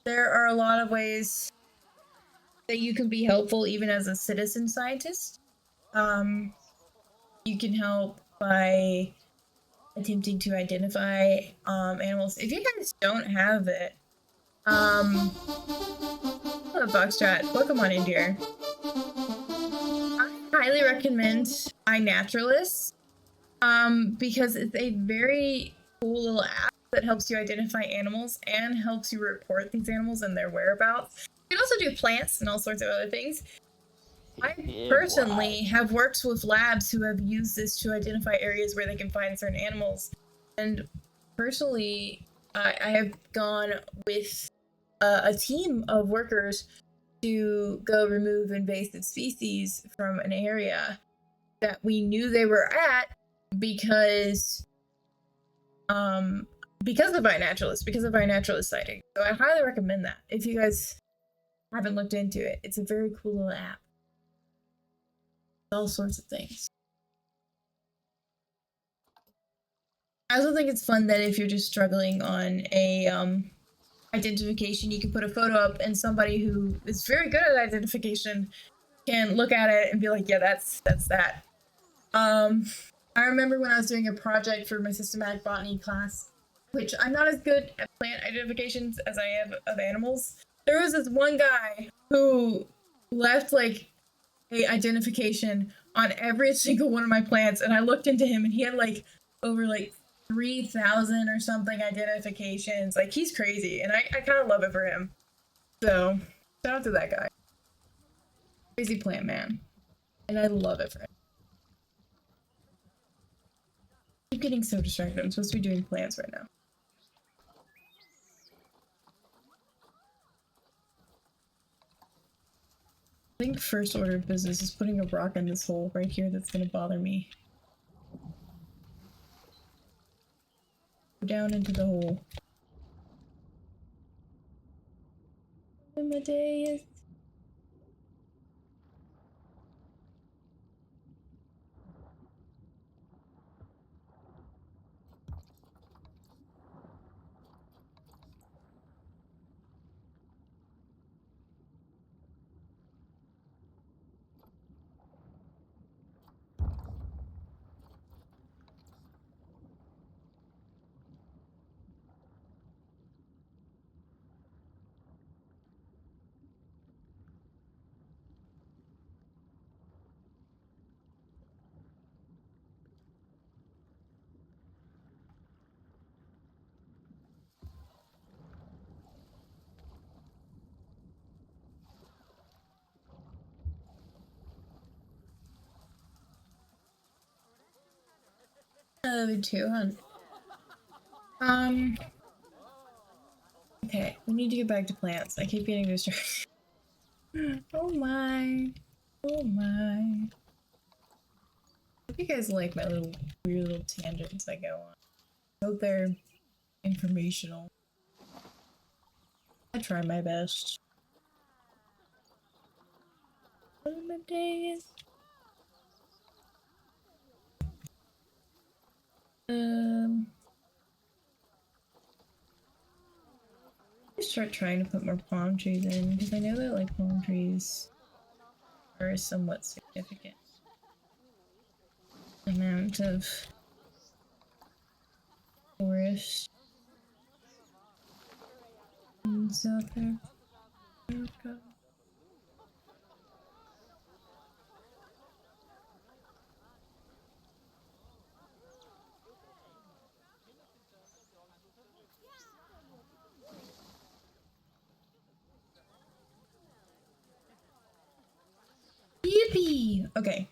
There are a lot of ways that you can be helpful even as a citizen scientist. You can help by attempting to identify animals. If you guys don't have it, hello Foxtrot, welcome on in here. I highly recommend iNaturalist because it's a very cool little app that helps you identify animals and helps you report these animals and their whereabouts. You can also do plants and all sorts of other things. I personally have worked with labs who have used this to identify areas where they can find certain animals. And personally, I have gone with a team of workers to go remove invasive species from an area that we knew they were at because of iNaturalist sighting. So I highly recommend that if you guys haven't looked into it. It's a very cool little app. All sorts of things. I also think it's fun that if you're just struggling on a identification, you can put a photo up and somebody who is very good at identification can look at it and be like, yeah, that's that. I remember when I was doing a project for my systematic botany class, which I'm not as good at plant identifications as I am of animals. There was this one guy who left like a identification on every single one of my plants, and I looked into him and he had like over like 3,000 or something identifications. Like, he's crazy, and I kind of love it for him. So shout out to that guy. Crazy plant man. And I love it for him. I'm getting so distracted. I'm supposed to be doing plants right now. I think think first order of business is putting a rock in this hole right here that's gonna bother me. Go down into the hole. Amadeus. Me too, hun. Okay, we need to get back to plants. I keep getting distracted. Oh my. Oh my. Hope you guys like my little weird little tangents I go on. Hope they're informational. I try my best. Days. Start trying to put more palm trees in because I know that like palm trees are a somewhat significant amount of forest in South America. Yippee! Okay.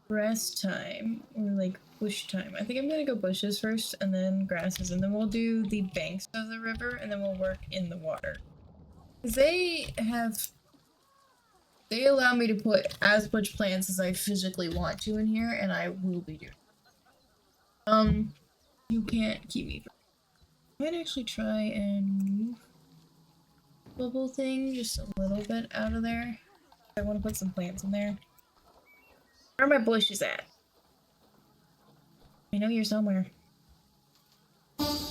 Rest time, or like bush time. I think I'm gonna go bushes first and then grasses, and then we'll do the banks of the river and then we'll work in the water. Because they allow me to put as much plants as I physically want to in here, and I will be doing. You can't keep me from. I might actually try and move the bubble thing just a little bit out of there. I want to put some plants in there. Where are my bushes at? I know you're somewhere. Welcome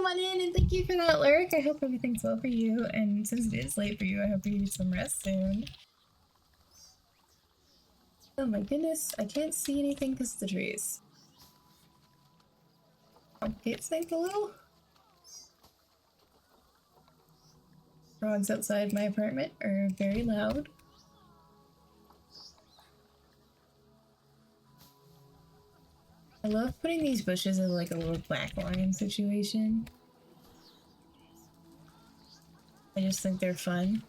on in and thank you for that lurk. I hope everything's well for you, and since it is late for you, I hope you get some rest soon. Oh my goodness, I can't see anything because of the trees. Complicates things a little. Frogs outside my apartment are very loud. I love putting these bushes as like a little back line situation. I just think they're fun.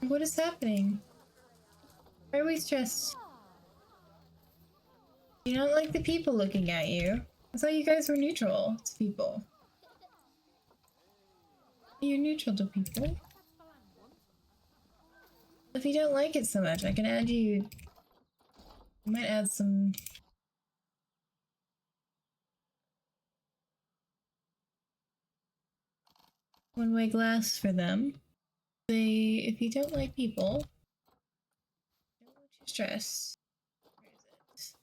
What is happening? Why are we stressed? You don't like the people looking at you? I thought you guys were neutral to people. You're neutral to people. If you don't like it so much, I can add you. I might add some. One-way glass for them. If you don't like people, don't want you stress. Where is it?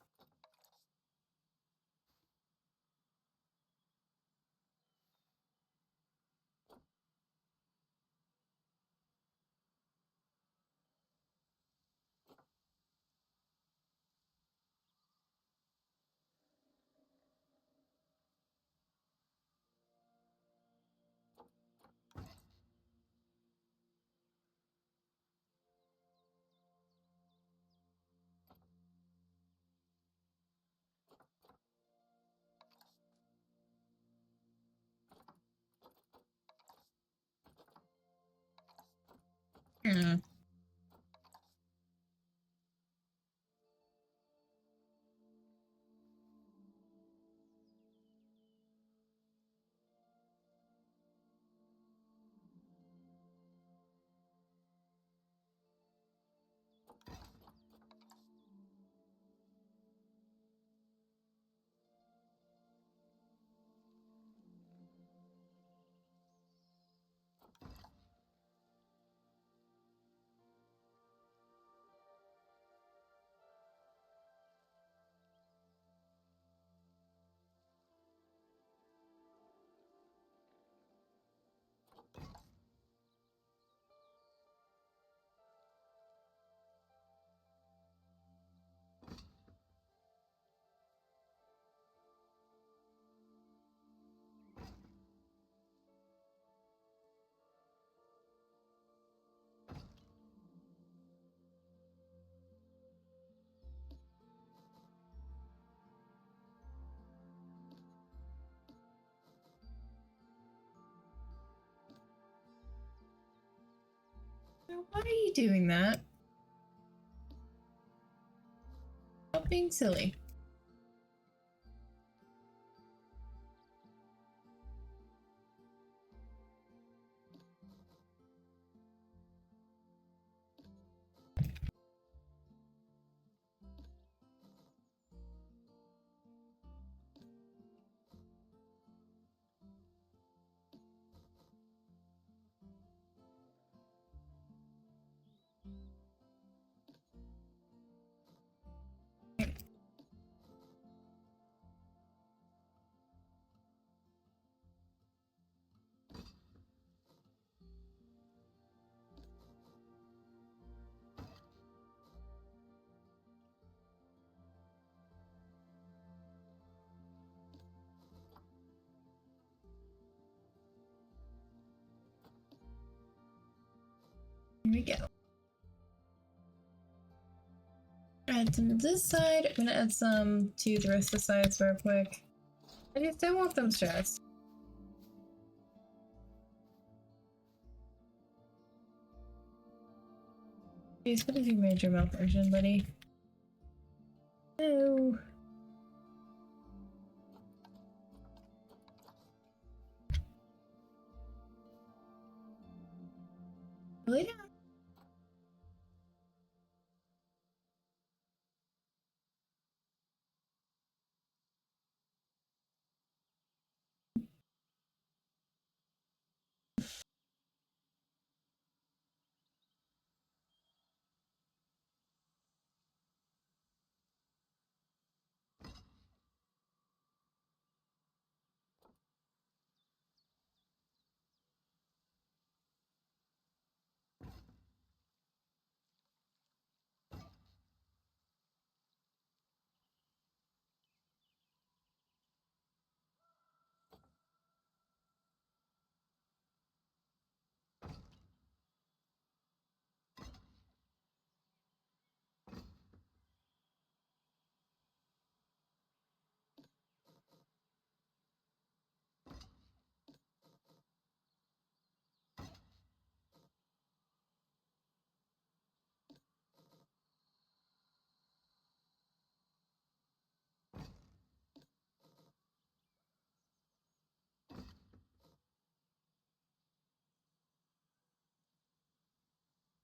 Why are you doing that? Stop being silly. Here we go. Add some to this side. I'm gonna add some to the rest of the sides real quick. I just don't want them stressed. Jeez, what is your major malfunction, buddy? No. Lay down.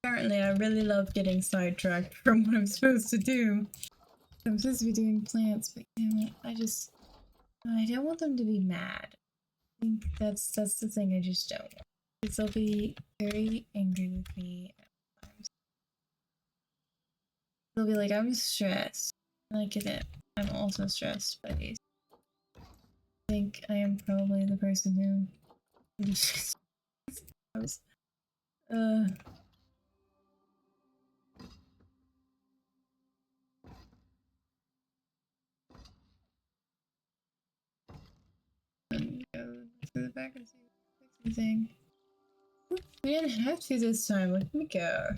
Apparently, I really love getting sidetracked from what I'm supposed to do. I'm supposed to be doing plants, but damn it, I don't want them to be mad. I think that's the thing I just don't want. Because they'll be very angry with me at times. They'll be like, I'm stressed. I get it. I'm also stressed by these. I think I am probably the person who go through the back and see if fix anything. We didn't have to this time. Let me go.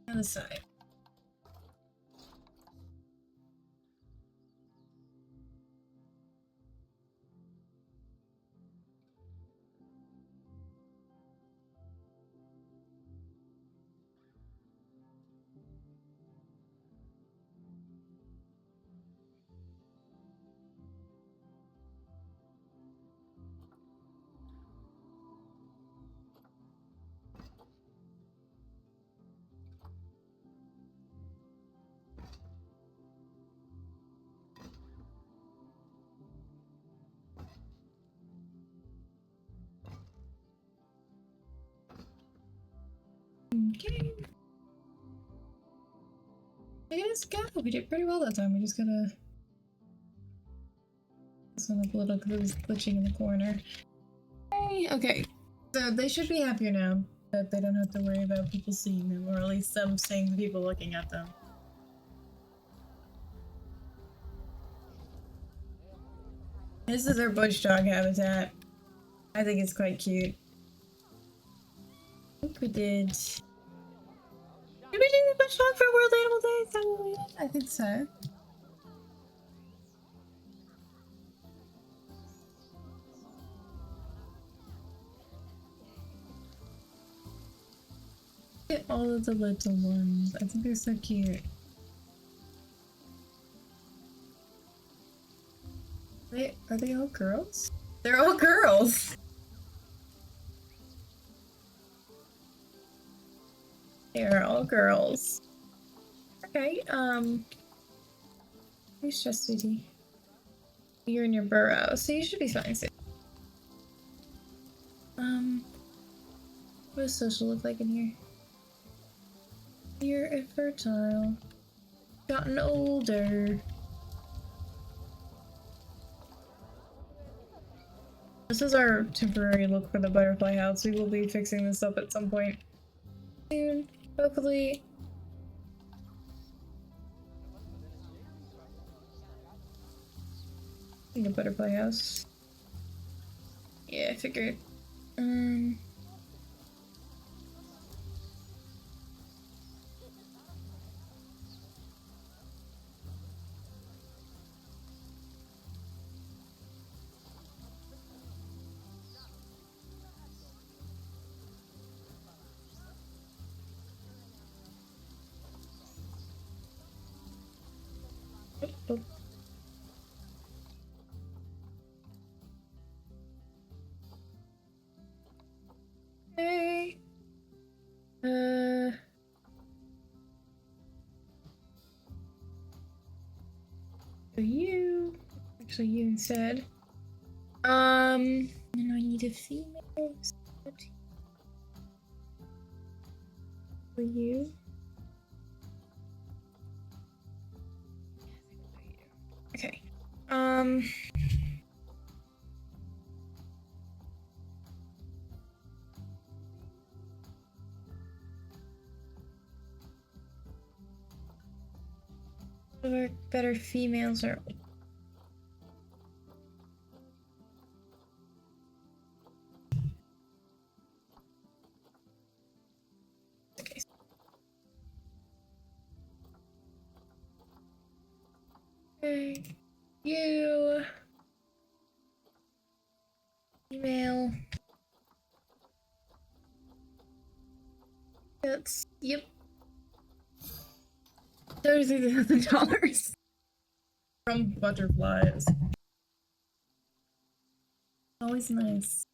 Other side. Okay. I guess go. We did pretty well that time. We just gotta this one up a little because it was glitching in the corner. Hey, okay. So they should be happier now that they don't have to worry about people seeing them, or at least them seeing the people looking at them. This is their bush dog habitat. I think it's quite cute. I think we did. Did we do the bush dog for World Animal Day? Is that what we did? I think so. Look at all of the little ones. I think they're so cute. Are they all girls? They're all girls! They are all girls. Okay, you stressed, sweetie. You're in your burrow, so you should be fine soon. What does social look like in here? You're infertile. Gotten older. This is our temporary look for the butterfly house. We will be fixing this up at some point soon, hopefully. I think a butterfly house. Yeah, I figured. Oh. Hey. So you. Actually, you instead. And I need a female. For you. Okay. Better females are. Okay. Okay. You. Female. That's. Yep. $33,000 from butterflies. Always nice.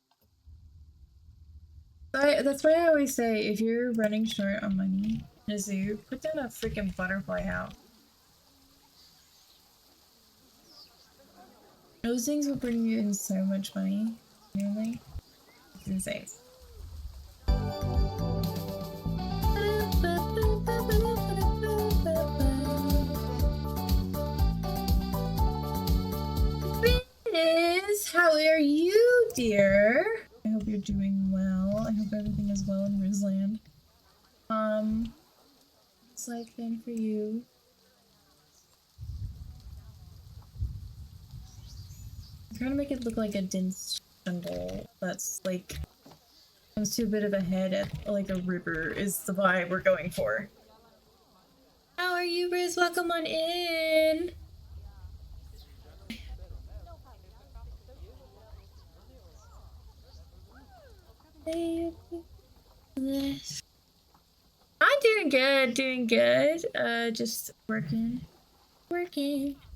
That's why I always say, if you're running short on money in a zoo, put down a freaking butterfly house. Those things will bring you in so much money. Really? It's insane. How are you, dear? I hope you're doing well. I hope everything is well in Rizland. What's life been for you? I'm trying to make it look like a dense jungle that's like comes to a bit of a head at like a river is the vibe we're going for. How are you, Riz? Welcome on in. I'm doing good. Just working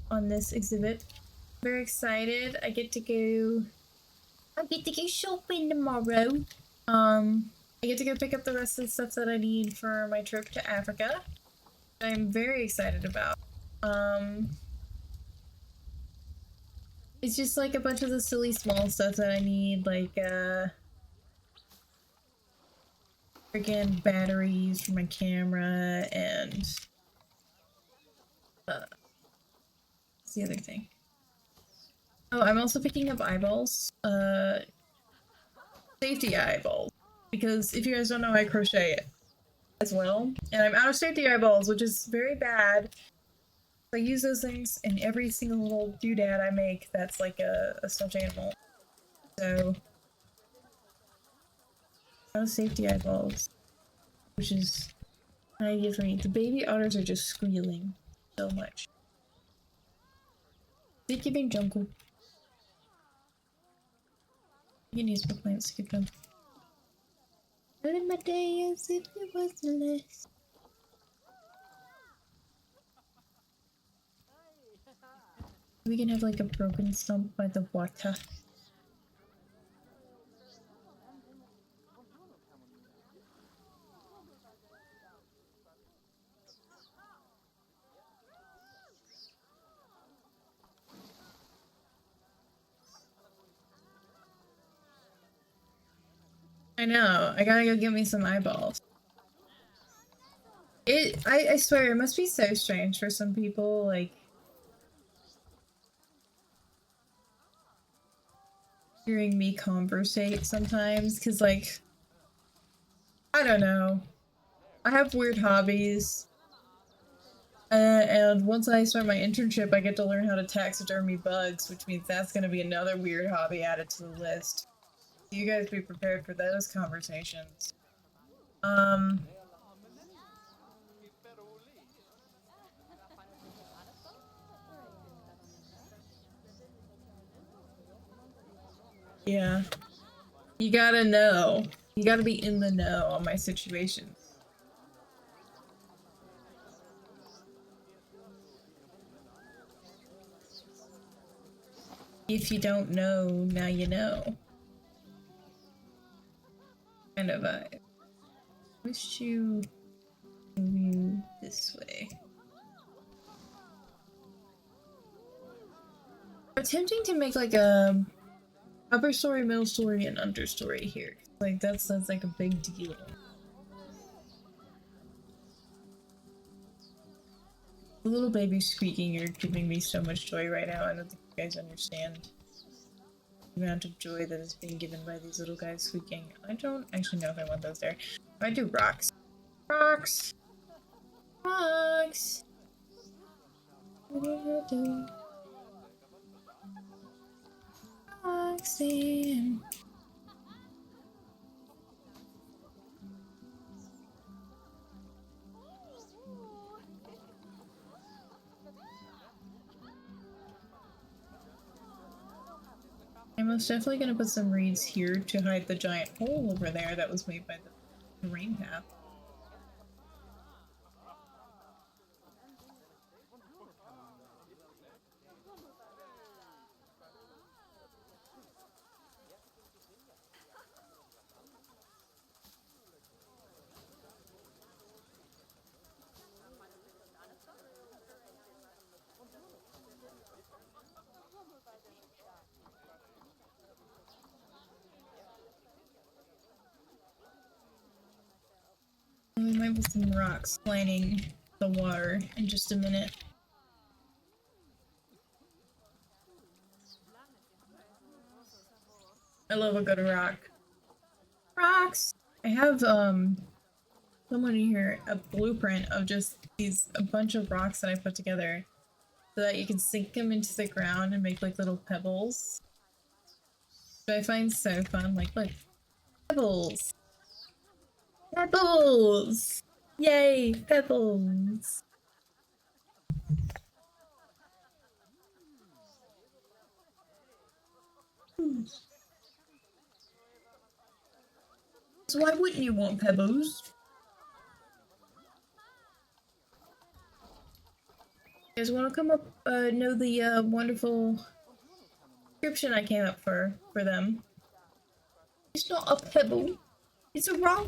on this exhibit. Very excited. I get to go shopping tomorrow. I get to go pick up the rest of the stuff that I need for my trip to Africa. I'm very excited about. It's just like a bunch of the silly small stuff that I need, like freaking batteries for my camera and what's the other thing? Oh, I'm also picking up eyeballs. Safety eyeballs. Because if you guys don't know, I crochet as well. And I'm out of safety eyeballs, which is very bad. I use those things in every single little doodad I make that's like a stuffed animal. So, out of safety eyeballs. Which is an idea for me. The baby otters are just squealing so much. They keep being jungle. You can use my plants to keep them. my day as if it was the last. We can have like a broken stump by the water. I know, I gotta go get me some eyeballs. I swear, it must be so strange for some people, like, hearing me conversate sometimes, because, like, I don't know. I have weird hobbies. And once I start my internship, I get to learn how to taxidermy bugs, which means that's going to be another weird hobby added to the list. You guys be prepared for those conversations. Yeah. You gotta know. You gotta be in the know on my situation. If you don't know, now you know. Kind of vibe. Wish you move this way. I'm attempting to make like a upper story, middle story, and understory here. Like that's like a big deal. The little baby squeaking are giving me so much joy right now. I don't think you guys understand the amount of joy that is being given by these little guys squeaking. I don't actually know if I want those there. I do rocks. Rocks! Rocks! Rocks in. I'm most definitely gonna put some reeds here to hide the giant hole over there that was made by the rain path. We might put some rocks lining the water in just a minute. I love a good rock. Rocks! I have, someone in here, a blueprint of just a bunch of rocks that I put together so that you can sink them into the ground and make like little pebbles. Which I find so fun. Like, look. Pebbles! Pebbles! Yay! Pebbles! So why wouldn't you want pebbles? You guys want to come up, know the, wonderful description I came up for them? It's not a pebble. It's a rock.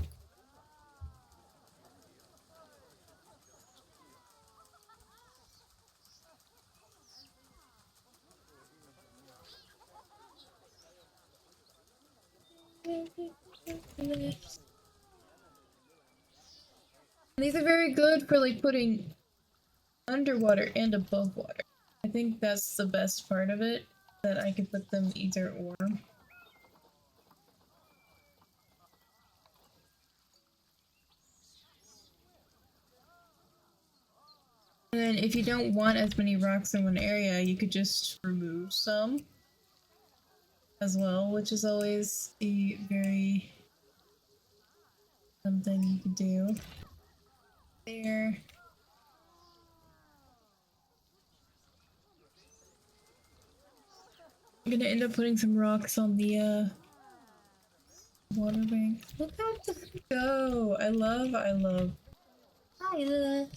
These are very good for like putting underwater and above water. I think that's the best part of it, that I can put them either or. And then if you don't want as many rocks in one area, you could just remove some as well, which is always a very something you could do. There. I'm gonna end up putting some rocks on the Water bank. Look how it go. I love. I love. I love.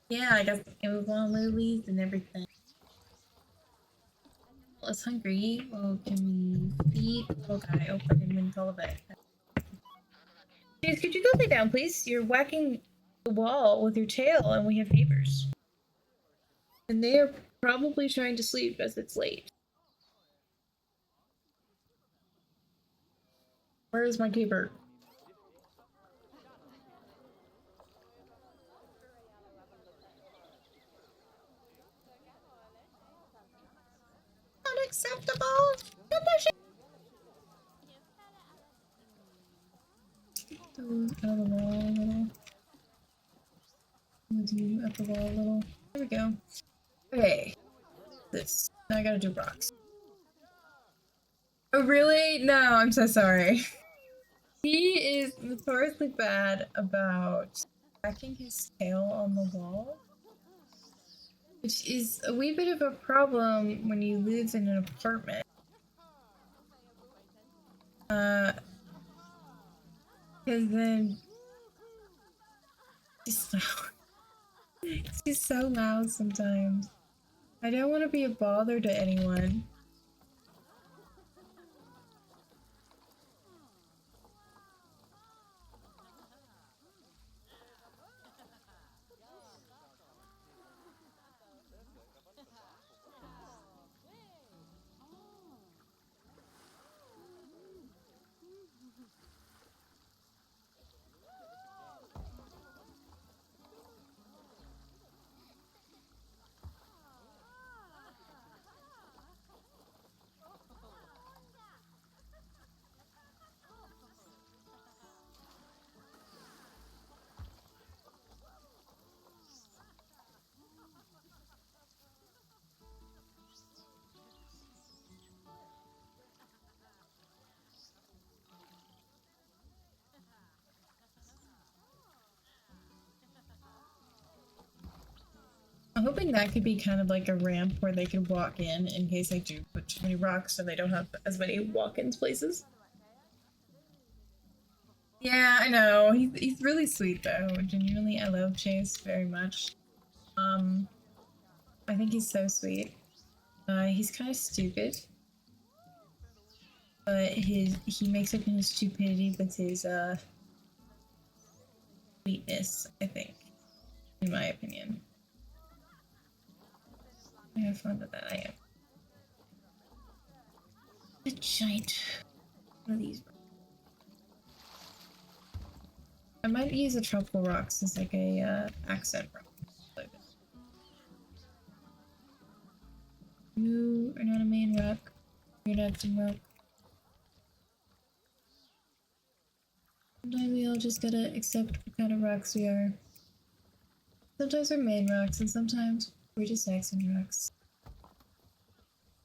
Yeah, I got Amazon lilies and everything. Well, it's hungry. Well, can we feed the little guy? Open him and all of it. Jeez, could you go lay down, please? You're whacking the wall with your tail, and we have neighbors. And they are probably trying to sleep as it's late. Where is my neighbor? Unacceptable! Those out of the wall a little. Move you up the wall a little. There we go. Okay. This. Now I gotta do rocks. Oh, really? No, I'm so sorry. He is notoriously bad about cracking his tail on the wall, which is a wee bit of a problem when you live in an apartment. Because then it's just so loud sometimes. I don't want to be a bother to anyone. I'm hoping that could be kind of like a ramp where they can walk in case I do put too many rocks so they don't have as many walk-in places. Yeah, I know. He's really sweet though. Genuinely, I love Chase very much. I think he's so sweet. He's kind of stupid, but he makes up in his stupidity with his sweetness, I think, in my opinion. I have fun with that. I am. A giant one of these. I might use a tropical rocks as like a accent rock. You are not a main rock. You're not some rock. Sometimes we all just gotta accept what kind of rocks we are. Sometimes we're main rocks, and sometimes we're just accent rocks.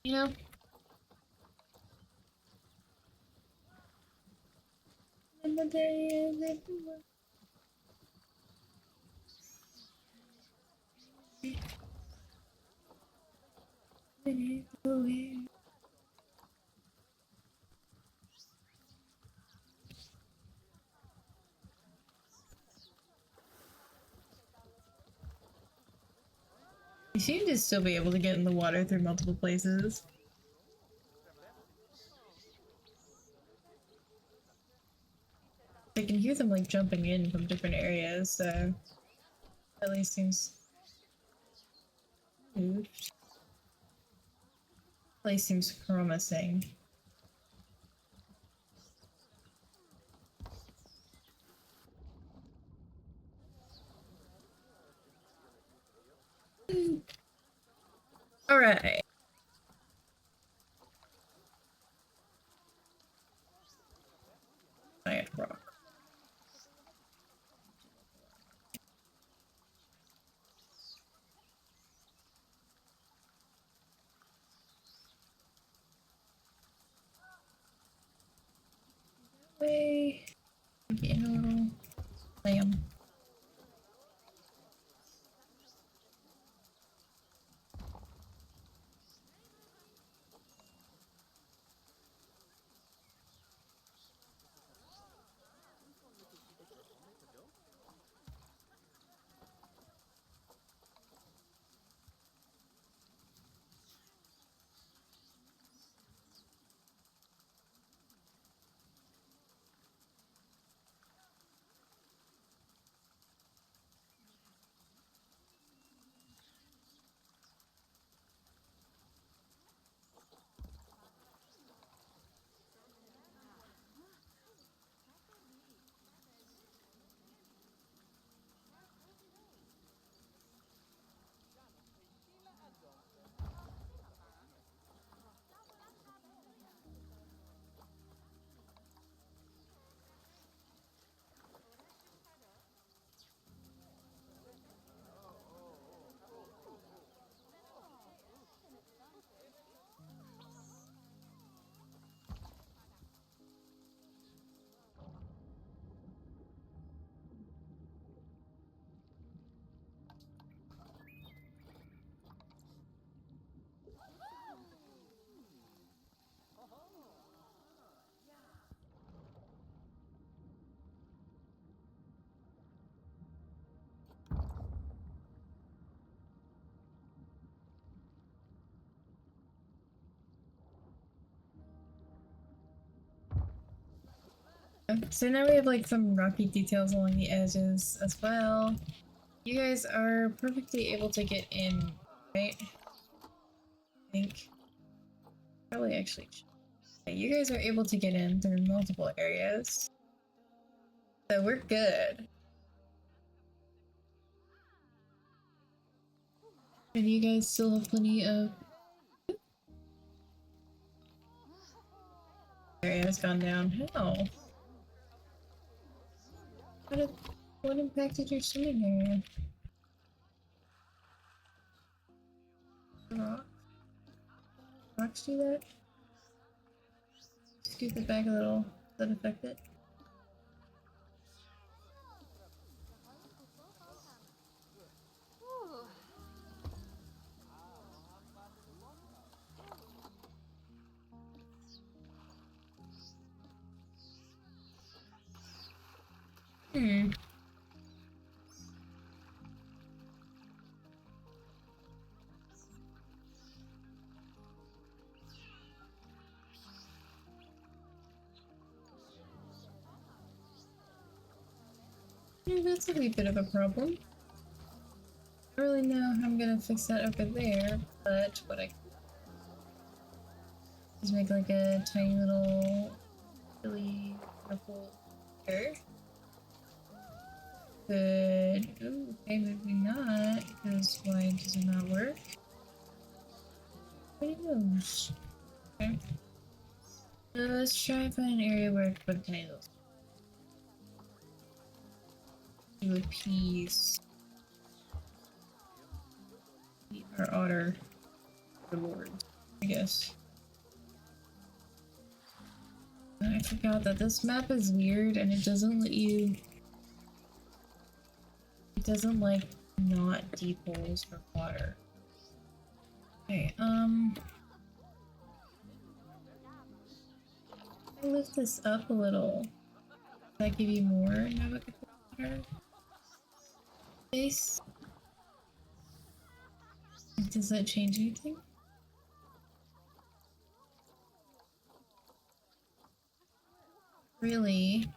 You know? And the day is everywhere. You seem to still be able to get in the water through multiple places. I can hear them like jumping in from different areas, so at least seems moved. Place seems promising. Alright. Giant rock. Way. Getting a little lamb. So now we have like some rocky details along the edges as well. You guys are perfectly able to get in, right? I think. Probably actually. Yeah, you guys are able to get in through multiple areas. So we're good. And you guys still have plenty of... area has gone down. How? What impacted your swimming area? Rock? Rocks do that? Scoop it back a little. Does that affect it? Hmm. Yeah, that's a wee bit of a problem. I don't really know how I'm gonna fix that over there, but what I can do is make like a tiny little really beautiful here. Good. Ooh, okay, maybe not, because why does it not work? Who knows? Okay. So let's try and find an area where I can put a tiny little do a piece. Our otter rewards, I guess. I forgot that this map is weird and it doesn't let you... It doesn't like not deep holes for water. Okay, I lift this up a little. Does that give you more navigable water space? Does that change anything? Really?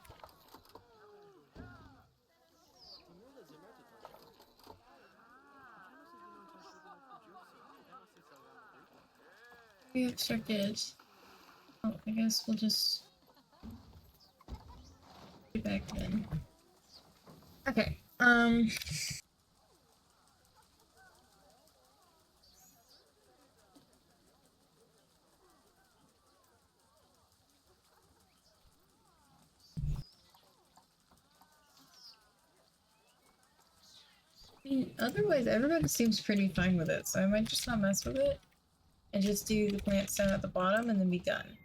We obstructed. Oh, I guess we'll just get back then. Okay, I mean, otherwise everybody seems pretty fine with it, so I might just not mess with it and just do the plants down at the bottom and then be done.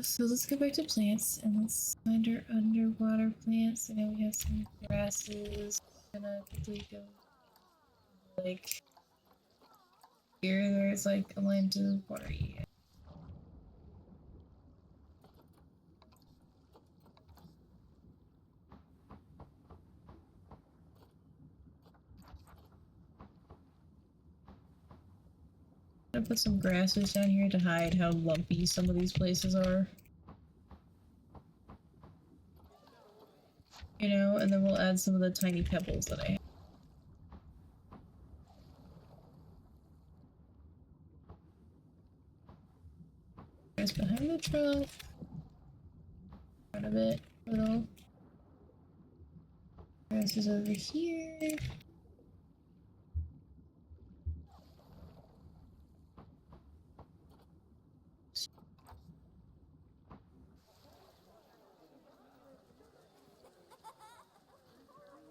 So let's go back to plants and let's find our underwater plants. I know we have some grasses. I'm gonna quickly go like here. There's like a line to the water. Yeah. I'm gonna put some grasses down here to hide how lumpy some of these places are. You know, and then we'll add some of the tiny pebbles that I have. Grass behind the truck. Front of it. Little. Grass is over here.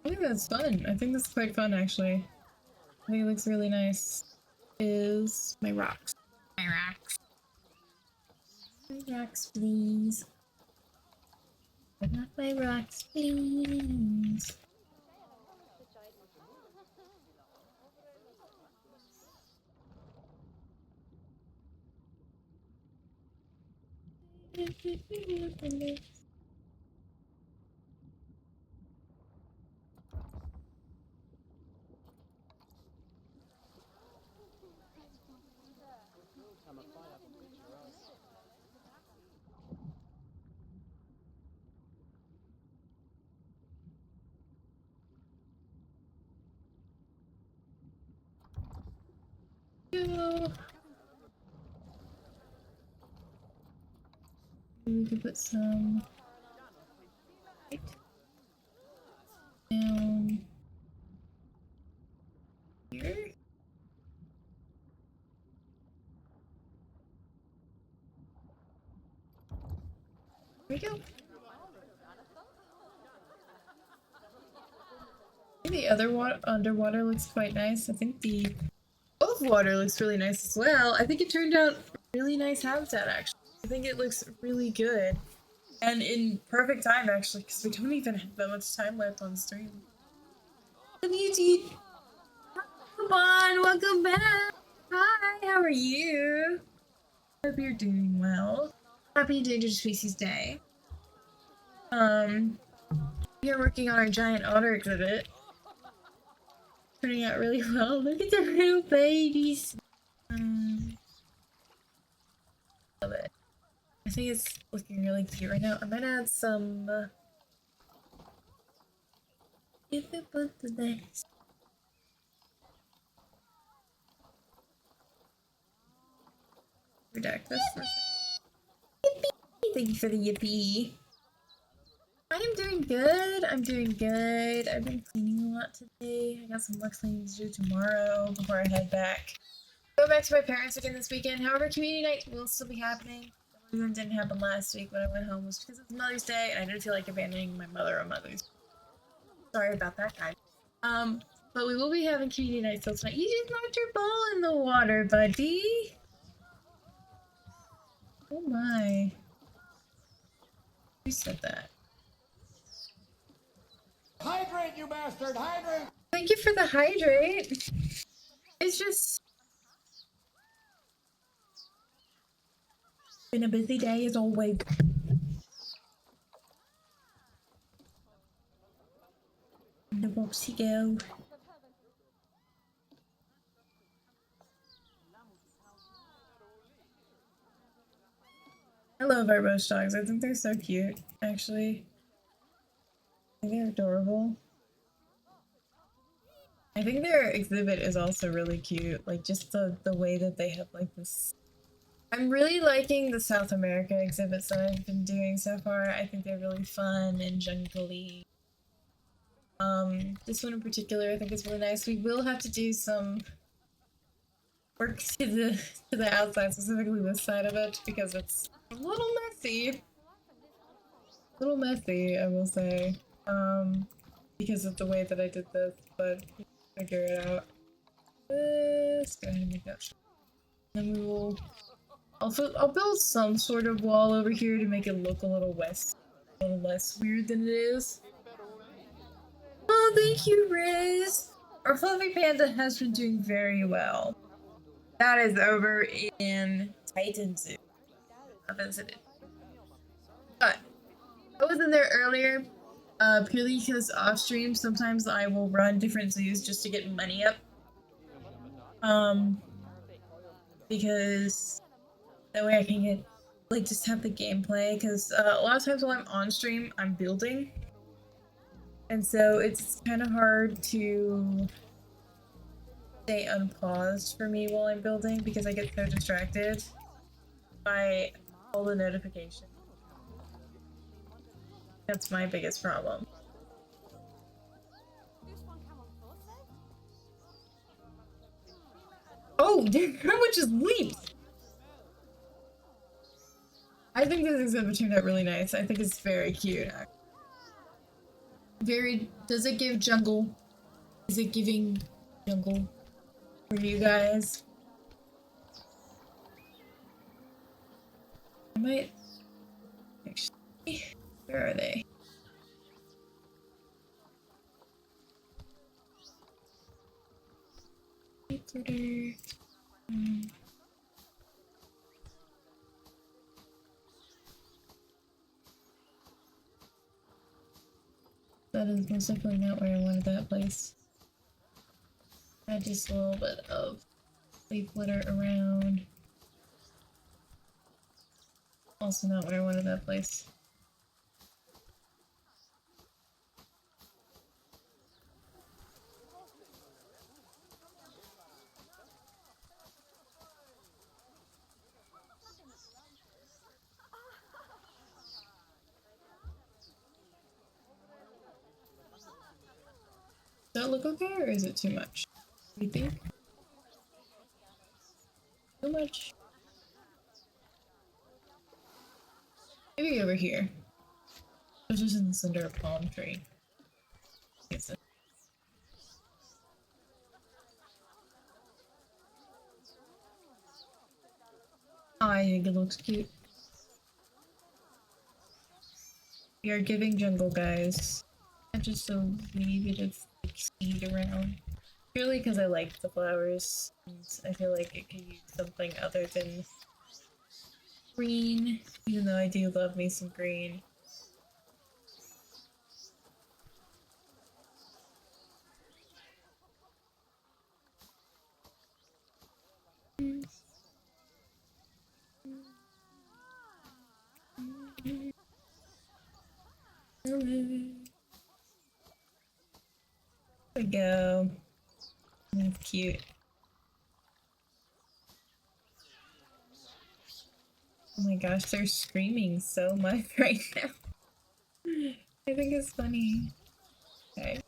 I think that's fun. I think that's quite fun, actually. I think it looks really nice. Is my rocks. My rocks. My rocks, please. But not my rocks, please. go. Maybe we could put some right down here. There we go. The other underwater looks quite nice. I think the above water looks really nice as well. I think it turned out really nice habitat actually. I think it looks really good. And in perfect time actually, because we don't even have that much time left on stream. The beauty! Come on, welcome back! Hi, how are you? Hope you're doing well. Happy Endangered Species Day. We are working on our giant otter exhibit. Turning out really well. Look at the little babies. Love it. I think it's looking really cute right now. I might add some. If it put the next. Redact this for a second. Yippee! Thank you for the yippee. I am doing good. I'm doing good. I've been cleaning a lot today. I got some more cleaning to do tomorrow before I head back. Go back to my parents again this weekend. However, community night will still be happening. The reason it didn't happen last week when I went home was because it's Mother's Day and I didn't feel like abandoning my mother on Mother's Day. Sorry about that, guys. But we will be having community night still tonight. You just knocked your ball in the water, buddy. Oh my. Who said that? Hydrate, you bastard! Hydrate! Thank you for the hydrate. It's just been a busy day as always. The whoopsie go. I love our bush dogs. I think they're so cute, actually. I think they're adorable. I think their exhibit is also really cute. Like, just the way that they have, like, this... I'm really liking the South America exhibits that I've been doing so far. I think they're really fun and jungly. This one in particular I think is really nice. We will have to do some work to the outside, specifically this side of it, because it's a little messy. A little messy, I will say. Because of the way that I did this, but we'll figure it out. Let's go ahead and make that. Then we will also I'll build some sort of wall over here to make it look a little less weird than it is. Oh, thank you, Riz! Our fluffy panda has been doing very well. That is over in Titan Zoo. I visited. But I was in there earlier, purely because off stream sometimes I will run different zoos just to get money up. Because that way I can get, like, just have the gameplay, because a lot of times while I'm on stream, I'm building. And so it's kind of hard to stay unpaused for me while I'm building because I get so distracted by all the notifications. That's my biggest problem. Oh, how much is leaped? I think this exhibit turned out really nice. I think it's very cute. Does it give jungle? Is it giving jungle for you guys? I might actually, where are they? Glitter. That is most definitely not where I wanted that place. Add just a little bit of leaf litter around. Also not where I wanted that place. that look okay, or is it too much? What do you think? Too much? Maybe over here. It's just in the center of a palm tree. Yes. I think it looks cute. We are giving jungle, guys. Not just so wee bit of seed around. Purely because I like the flowers. And I feel like it could use something other than green. Even though I do love me some green. There we go. That's cute. Oh my gosh, they're screaming so much right now. I think it's funny. Okay.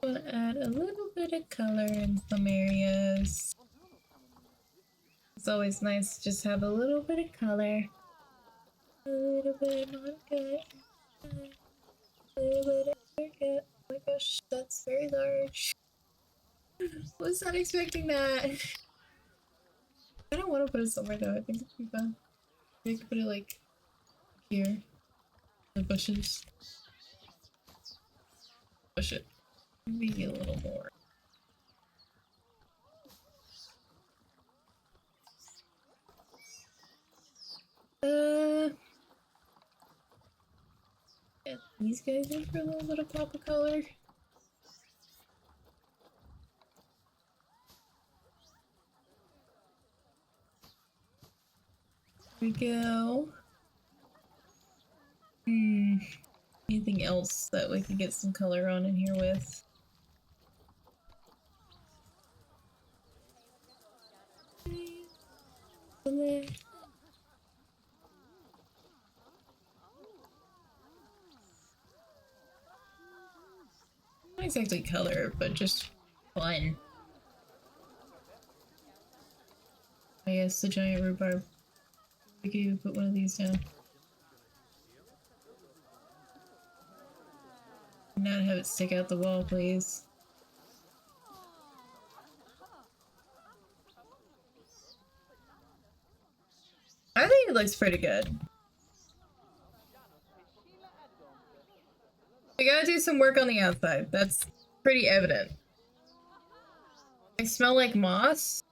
We'll add a little bit of color in some areas. It's always nice to just have a little bit of color. A little bit of non-cut. A little bit of haircut. Oh my gosh, that's very large. Was not expecting that. I don't want to put it somewhere though. I think it'd be fun. Maybe I could put it like here. The bushes. Push it. Maybe a little more. Get these guys in for a little bit of pop of color. There we go. Anything else that we can get some color on in here with? Not exactly color, but just fun. I guess the giant rhubarb. We could even put one of these down. Not have it stick out the wall, please. I think it looks pretty good. We gotta do some work on the outside. That's pretty evident. I smell like moss.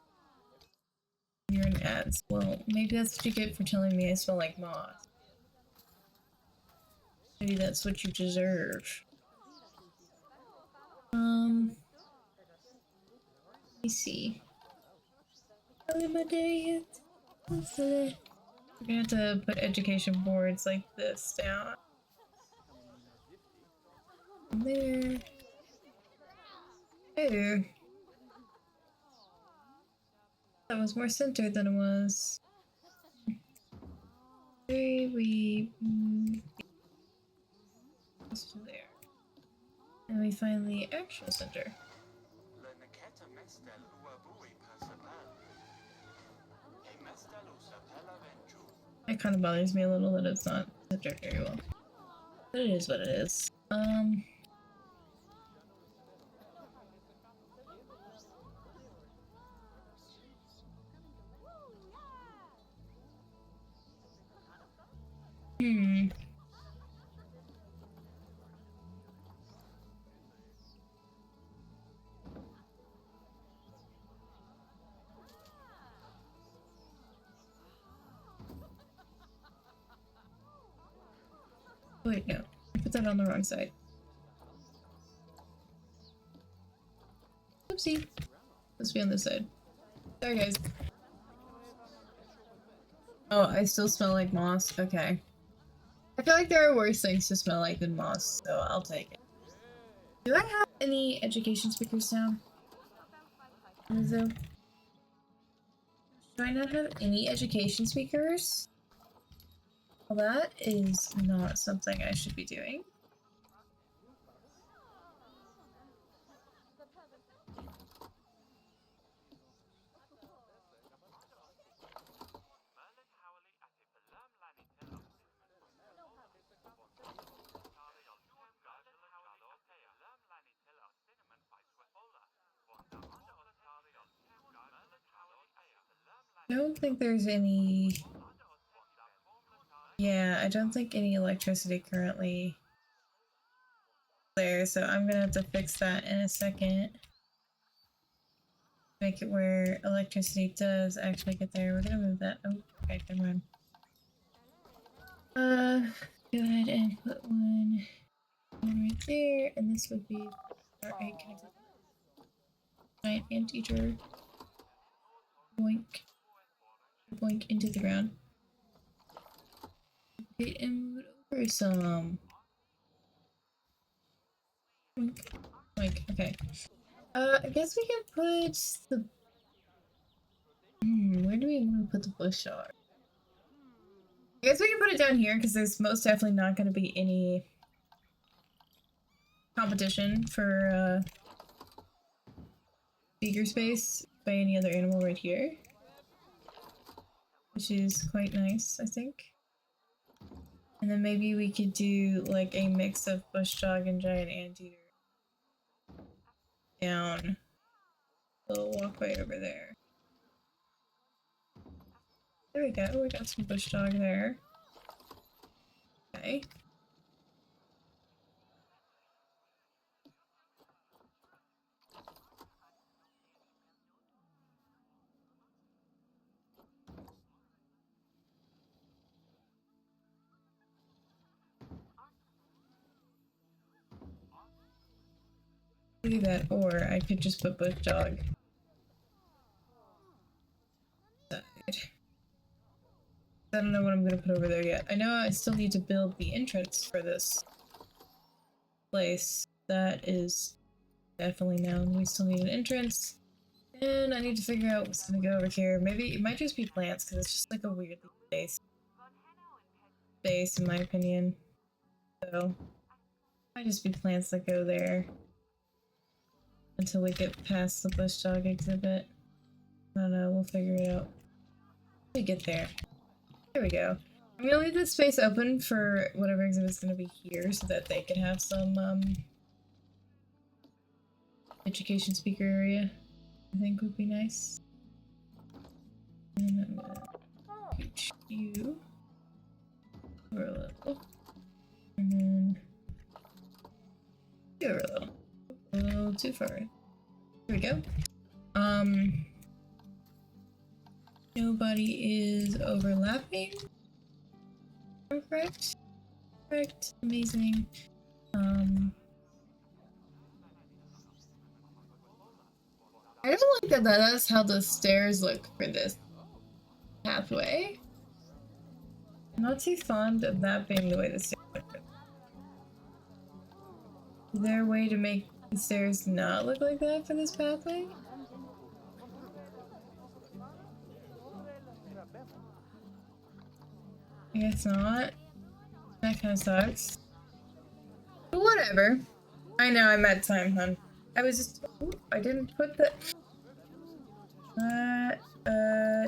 You're in ads. Well, maybe that's what you get for telling me I smell like moss. Maybe that's what you deserve. Let me see. Am I there yet? We're gonna have to put education boards like this down. There. Oh. That was more centered than it was. There we there. And we find the actual center. It kind of bothers me a little that it's not centered very well. But it is what it is. Wait, no. I put that on the wrong side. Oopsie. Let's be on this side. Sorry, guys. Oh, I still smell like moss. Okay. I feel like there are worse things to smell like than moss, so I'll take it. Do I have any education speakers down? Do I not have any education speakers? Well, that is not something I should be doing. I don't think there's any... Yeah, I don't think any electricity currently there, so I'm gonna have to fix that in a second. Make it where electricity does actually get there. We're gonna move that. Oh, okay, never mind. Go ahead and put one right there, and this would be our 8 connected giant anteater. Boink. Boink into the ground. Okay, and move it over some. Boink. Boink. Okay. I guess we can put the... where do we want to put the bush dog? I guess we can put it down here, because there's most definitely not going to be any competition for, speaker space by any other animal right here. Which is quite nice, I think. And then maybe we could do, like, a mix of bush dog and giant anteater. Down a little walkway over there. There we go, we got some bush dog there. Okay. Do that, or I could just put bush dog. Side. I don't know what I'm gonna put over there yet. I know I still need to build the entrance for this place. That is definitely known. We still need an entrance. And I need to figure out what's gonna go over here. Maybe it might just be plants, because it's just like a weird space in my opinion. So it might just be plants that go there until we get past the bush dog exhibit. I don't know, we'll figure it out. We get there. There we go. I'm gonna leave this space open for whatever exhibit's gonna be here so that they can have some education speaker area. I think would be nice. And I'm gonna reach you over a little. And then over a little too far. Here we go. Nobody is overlapping. Correct. Correct. Amazing. I don't like that that's how the stairs look for this pathway. I'm not too fond of that being the way the stairs look. Is there a way to make the stairs not look like that for this pathway? I guess not. That kind of sucks. But whatever. I know I'm at time, hun. I was just... Ooh, I didn't put the...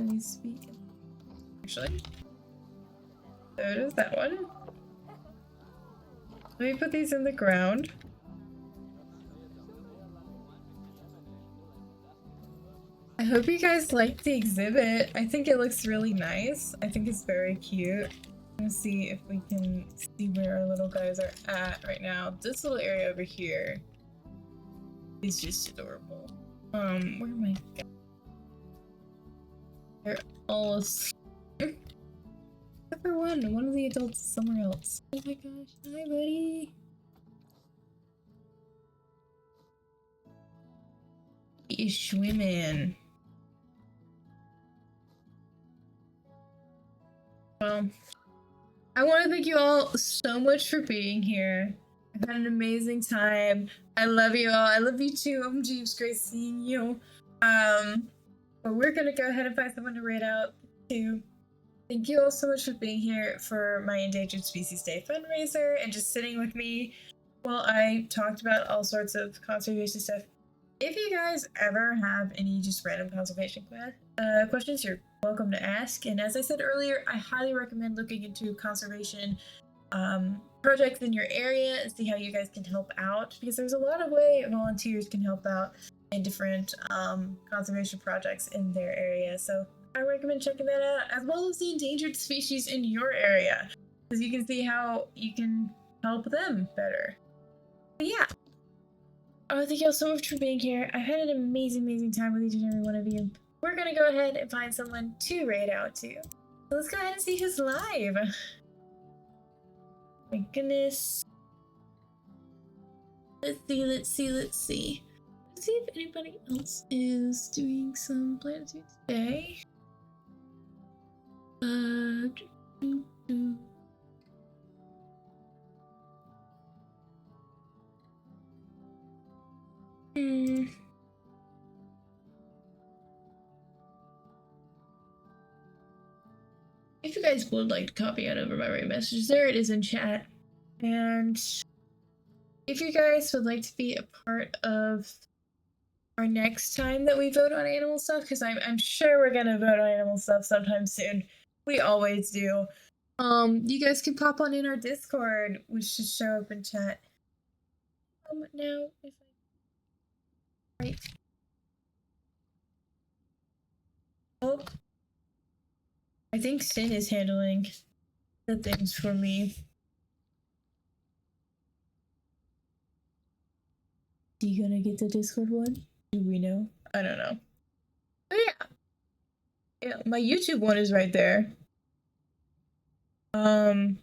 needs to be... Actually. There it is, that one. Let me put these in the ground. I hope you guys like the exhibit. I think it looks really nice. I think it's very cute. I'm gonna see if we can see where our little guys are at right now. This little area over here is just adorable. Where am I? They're all asleep. Except for one. One of the adults is somewhere else. Oh my gosh. Hi, buddy. He is swimming. Well, I want to thank you all so much for being here. I've had an amazing time. I love you all. I love you too. OMG, it was great seeing you. But we're gonna go ahead and find someone to raid out too. Thank you all so much for being here for my Endangered Species Day fundraiser and just sitting with me while I talked about all sorts of conservation stuff. If you guys ever have any just random conservation questions, you're welcome to ask. And as I said earlier, I highly recommend looking into conservation projects in your area and see how you guys can help out, because there's a lot of way volunteers can help out in different conservation projects in their area. So I recommend checking that out, as well as the endangered species in your area, because you can see how you can help them better. But yeah. Oh, thank you all so much for being here. I've had an amazing time with each and every one of you. We're gonna go ahead and find someone to raid out to. So let's go ahead and see who's live. My goodness. Let's see. Let's see if anybody else is doing some planetary today. If you guys would like to copy out over my right message, there it is in chat. And if you guys would like to be a part of our next time that we vote on animal stuff, because I'm sure we're gonna vote on animal stuff sometime soon. We always do. You guys can pop on in our Discord, which should show up in chat. Now, if I... Right. Oh. I think Sin is handling the things for me. Are you gonna get the Discord one? Do we know? I don't know. But yeah, my YouTube one is right there.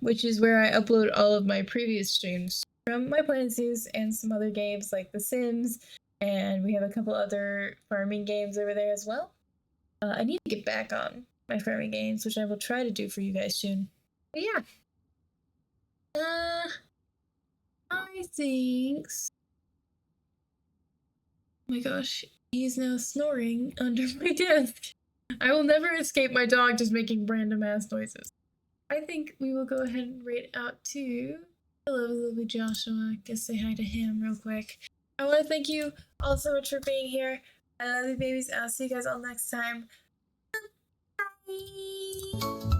Which is where I upload all of my previous streams from my Planet Zoos and some other games like The Sims, and we have a couple other farming games over there as well. I need to get back on my farming games, which I will try to do for you guys soon. But yeah. I think... Oh my gosh, he's now snoring under my desk. I will never escape my dog just making random ass noises. I think we will go ahead and rate out to hello, lovely Joshua. Guess say hi to him real quick. I want to thank you all so much for being here. I love you, babies. I'll see you guys all next time. Bye.